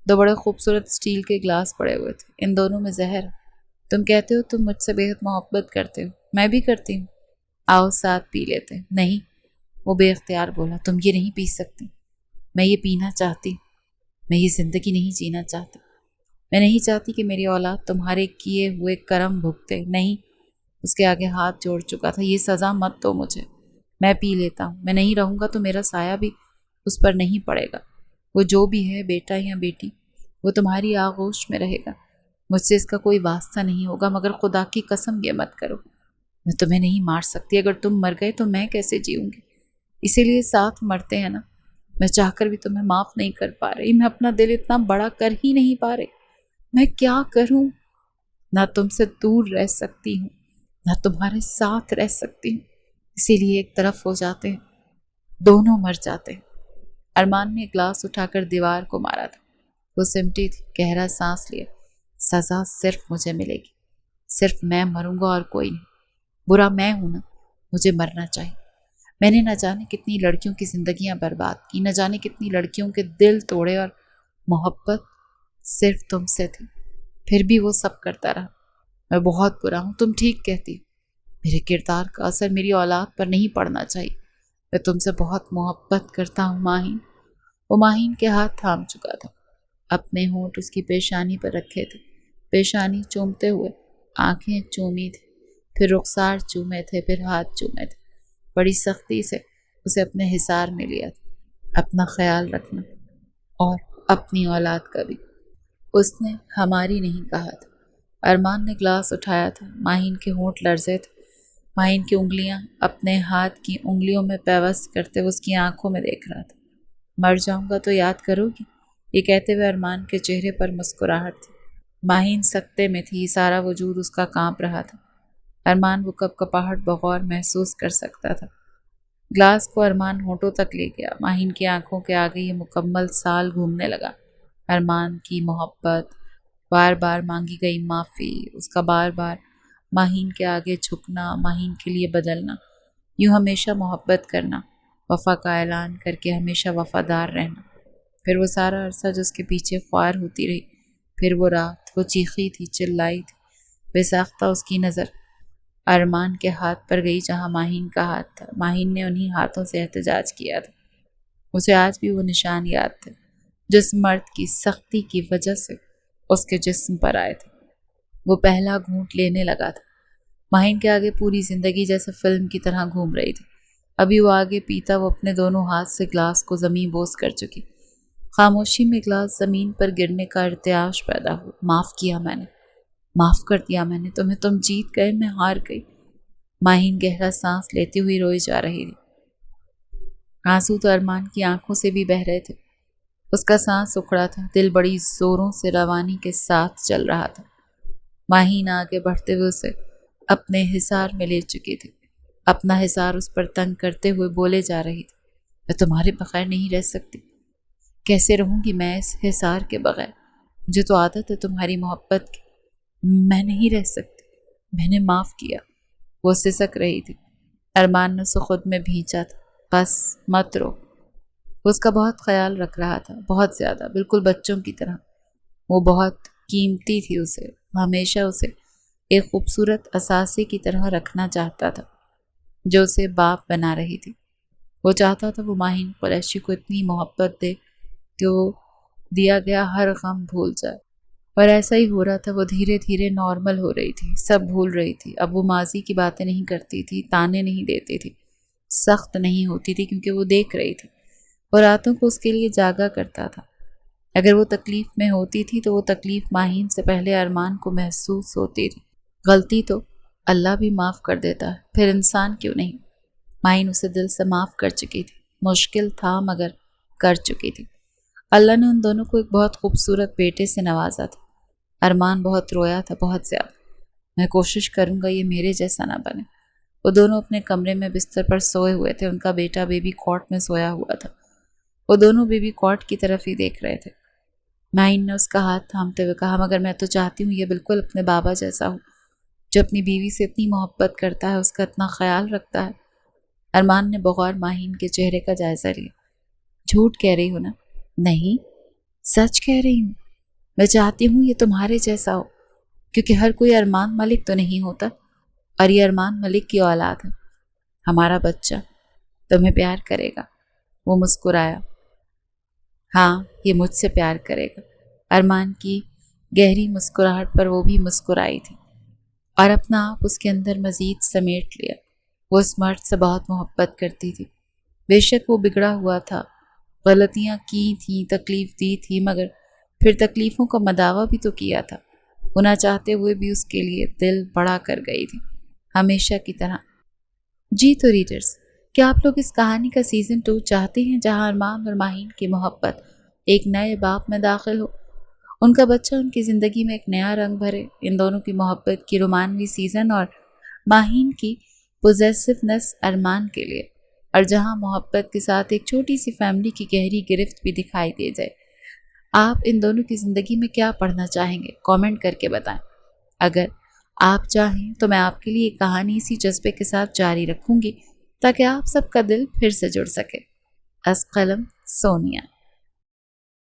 2 بڑے خوبصورت اسٹیل کے گلاس پڑے ہوئے تھے، ان دونوں میں زہر۔ تم کہتے ہو تم مجھ سے بے حد محبت کرتے ہو، میں بھی کرتی ہوں، آؤ ساتھ پی لیتے۔ نہیں، وہ بے اختیار بولا، تم یہ نہیں پی سکتی۔ میں یہ پینا چاہتی، میں یہ زندگی نہیں جینا چاہتی۔ میں نہیں چاہتی کہ میری اولاد تمہارے کیے ہوئے کرم بھگتے۔ نہیں، اس کے آگے ہاتھ جوڑ چکا تھا۔ یہ سزا مت دو مجھے، میں پی لیتا ہوں۔ میں نہیں رہوں گا تو میرا سایہ بھی اس پر نہیں پڑے گا۔ وہ جو بھی ہے، بیٹا یا بیٹی، وہ تمہاری آغوش میں رہے گا۔ مجھ سے اس کا کوئی واسطہ نہیں ہوگا، مگر خدا کی قسم یہ مت کرو۔ میں تمہیں نہیں مار سکتی، اگر تم مر گئے تو میں کیسے جیوں گی؟ اسی لیے ساتھ مرتے ہیں نا۔ میں چاہ کر بھی تمہیں معاف نہیں کر پا رہی، میں اپنا دل اتنا بڑا کر ہی نہیں پا رہی۔ میں کیا کروں؟ نہ تم سے دور رہ سکتی ہوں، نہ تمہارے ساتھ رہ سکتی ہوں۔ اسی لیے ایک طرف ہو جاتے ہیں، دونوں مر جاتے ہیں۔ ارمان نے گلاس اٹھا کر دیوار کو مارا تھا۔ وہ سمٹی تھی، گہرا سانس لیا۔ سزا صرف مجھے ملے گی، صرف میں مروں گا اور کوئی نہیں۔ برا میں ہوں نا، مجھے مرنا چاہیے۔ میں نے نہ جانے کتنی لڑکیوں کی زندگیاں برباد کی، نہ جانے کتنی لڑکیوں کے دل توڑے، اور محبت صرف تم سے تھی۔ پھر بھی وہ سب کرتا رہا۔ میں بہت برا ہوں، تم ٹھیک کہتی ہو، میرے کردار کا اثر میری اولاد پر نہیں پڑنا چاہیے۔ میں تم سے بہت محبت کرتا ہوں ماہین۔ وہ ماہین کے ہاتھ تھام چکا تھا، اپنے ہونٹ اس کی پیشانی پر رکھے تھے، پیشانی چومتے ہوئے آنکھیں چومی تھی، پھر رخسار چومے تھے، پھر ہاتھ چومے تھے۔ بڑی سختی سے اسے اپنے حصار میں لیا تھا۔ اپنا خیال رکھنا، اور اپنی اولاد کا بھی، اس نے ہماری نہیں کہا تھا۔ ارمان نے گلاس اٹھایا تھا، ماہین کے ہونٹ لرزے تھے، ماہین کی انگلیاں اپنے ہاتھ کی انگلیوں میں پیوست کرتے ہوئے اس کی آنکھوں میں دیکھ رہا تھا۔ مر جاؤں گا تو یاد کرو گی؟ یہ کہتے ہوئے ارمان کے چہرے پر مسکراہٹ تھی۔ ماہین سکتے میں تھی، سارا وجود اس کا کانپ رہا تھا۔ ارمان وہ کپ کپاہٹ بغور محسوس کر سکتا تھا۔ گلاس کو ارمان ہونٹوں تک لے گیا۔ ماہین کی آنکھوں کے آگے یہ مکمل سال گھومنے لگا۔ ارمان کی محبت، بار بار مانگی گئی معافی، اس کا بار بار ماہین کے آگے جھکنا، ماہین کے لیے بدلنا، یوں ہمیشہ محبت کرنا، وفا کا اعلان کر کے ہمیشہ وفادار رہنا۔ پھر وہ سارا عرصہ جو اس کے پیچھے خوار ہوتی رہی، پھر وہ رات، وہ چیخی تھی، چلائی تھی۔ بے ساختہ اس کی نظر ارمان کے ہاتھ پر گئی جہاں ماہین کا ہاتھ تھا۔ ماہین نے انہی ہاتھوں سے احتجاج کیا تھا۔ اسے آج بھی وہ نشان یاد تھے جس مرد کی سختی کی وجہ سے اس کے جسم پر آئے تھے۔ وہ پہلا گھونٹ لینے لگا تھا۔ ماہین کے آگے پوری زندگی جیسے فلم کی طرح گھوم رہی تھی۔ ابھی وہ آگے پیتا، وہ اپنے دونوں ہاتھ سے گلاس کو زمین بوس کر چکی۔ خاموشی میں گلاس زمین پر گرنے کا ارتعاش پیدا ہوا۔ معاف کیا میں نے، معاف کر دیا میں نے تمہیں، تم جیت گئے، میں ہار گئی۔ ماہین گہرا سانس لیتی ہوئی روئی جا رہی تھی۔ آنسو تو ارمان کی آنکھوں سے بھی بہہ رہے تھے۔ اس کا سانس اکھڑا تھا، دل بڑی زوروں سے روانی کے ساتھ چل رہا تھا۔ ماہین آگے بڑھتے ہوئے اسے اپنے حصار میں لے چکی تھی، اپنا حصار اس پر تنگ کرتے ہوئے بولے جا رہی تھی، میں تمہارے بغیر نہیں رہ سکتی، کیسے رہوں گی میں اس حصار کے بغیر؟ مجھے تو عادت ہے تمہاری محبت کی، میں نہیں رہ سکتی، میں نے معاف کیا۔ وہ سسک رہی تھی۔ ارمان نے اسے خود میں بھینچا تھا، بس مت رو۔ وہ اس کا بہت خیال رکھ رہا تھا، بہت زیادہ، بالکل بچوں کی طرح۔ وہ بہت قیمتی تھی، اسے ہمیشہ اسے ایک خوبصورت اثاثے کی طرح رکھنا چاہتا تھا جو اسے باپ بنا رہی تھی۔ وہ چاہتا تھا وہ ماہین قریشی کو اتنی محبت دے کہ وہ دیا گیا ہر غم بھول جائے، اور ایسا ہی ہو رہا تھا۔ وہ دھیرے دھیرے نارمل ہو رہی تھی، سب بھول رہی تھی۔ اب وہ ماضی کی باتیں نہیں کرتی تھی، تانے نہیں دیتی تھی، سخت نہیں ہوتی تھی کیونکہ وہ دیکھ رہی تھی۔ اور راتوں کو اس کے لیے جاگا کرتا تھا۔ اگر وہ تکلیف میں ہوتی تھی تو وہ تکلیف ماہین سے پہلے ارمان کو محسوس ہوتی تھی۔ غلطی تو اللہ بھی معاف کر دیتا ہے، پھر انسان کیوں نہیں؟ ماہین اسے دل سے معاف کر چکی تھی، مشکل تھا مگر کر چکی تھی۔ اللہ نے ان دونوں کو ایک بہت خوبصورت بیٹے سے نوازا تھا۔ ارمان بہت رویا تھا، بہت زیادہ۔ میں کوشش کروں گا یہ میرے جیسا نہ بنے۔ وہ دونوں اپنے کمرے میں بستر پر سوئے ہوئے تھے، ان کا بیٹا بیبی کاٹ میں سویا ہوا تھا۔ وہ دونوں بیبی کاٹ کی طرف ہی دیکھ رہے تھے۔ ماہین نے اس کا ہاتھ تھامتے ہوئے کہا، مگر میں تو چاہتی ہوں یہ بالکل اپنے بابا جیسا ہو، جو اپنی بیوی سے اتنی محبت کرتا ہے، اس کا اتنا خیال رکھتا ہے۔ ارمان نے بغور ماہین کے چہرے کا جائزہ لیا۔ جھوٹ کہہ رہی ہوں نا؟ نہیں، سچ کہہ رہی ہوں۔ میں چاہتی ہوں یہ تمہارے جیسا ہو، کیونکہ ہر کوئی ارمان ملک تو نہیں ہوتا، اور یہ ارمان ملک کی اولاد ہے۔ ہمارا بچہ تمہیں پیار کرے گا۔ وہ مسکرایا۔ ہاں، یہ مجھ سے پیار کرے گا۔ ارمان کی گہری مسکراہٹ پر وہ بھی مسکرائی تھی، اور اپنا آپ اس کے اندر مزید سمیٹ لیا۔ وہ اس مرد سے بہت محبت کرتی تھی۔ بے شک وہ بگڑا ہوا تھا، غلطیاں کی تھیں، تکلیف دی تھی، مگر پھر تکلیفوں کا مداوع بھی تو کیا تھا۔ وہ نہ چاہتے ہوئے بھی اس کے لیے دل بڑا کر گئی تھی، ہمیشہ کی طرح۔ جی تو ریڈرز، کیا آپ لوگ اس کہانی کا سیزن 2 چاہتے ہیں، جہاں ارمان اور ماہین کی محبت ایک نئے باپ میں داخل ہو، ان کا بچہ ان کی زندگی میں ایک نیا رنگ بھرے؟ ان دونوں کی محبت کی رومانوی سیزن اور ماہین کی پوزیسونیس ارمان کے لیے، اور جہاں محبت کے ساتھ ایک چھوٹی سی فیملی کی گہری گرفت بھی دکھائی دے جائے۔ آپ ان دونوں کی زندگی میں کیا پڑھنا چاہیں گے؟ کامنٹ کر کے بتائیں۔ اگر آپ چاہیں تو میں آپ کے لیے کہانی اسی جذبے کے ساتھ جاری رکھوں گی تاکہ آپ سب کا دل پھر سے جڑ سکے۔ از قلم سونیا۔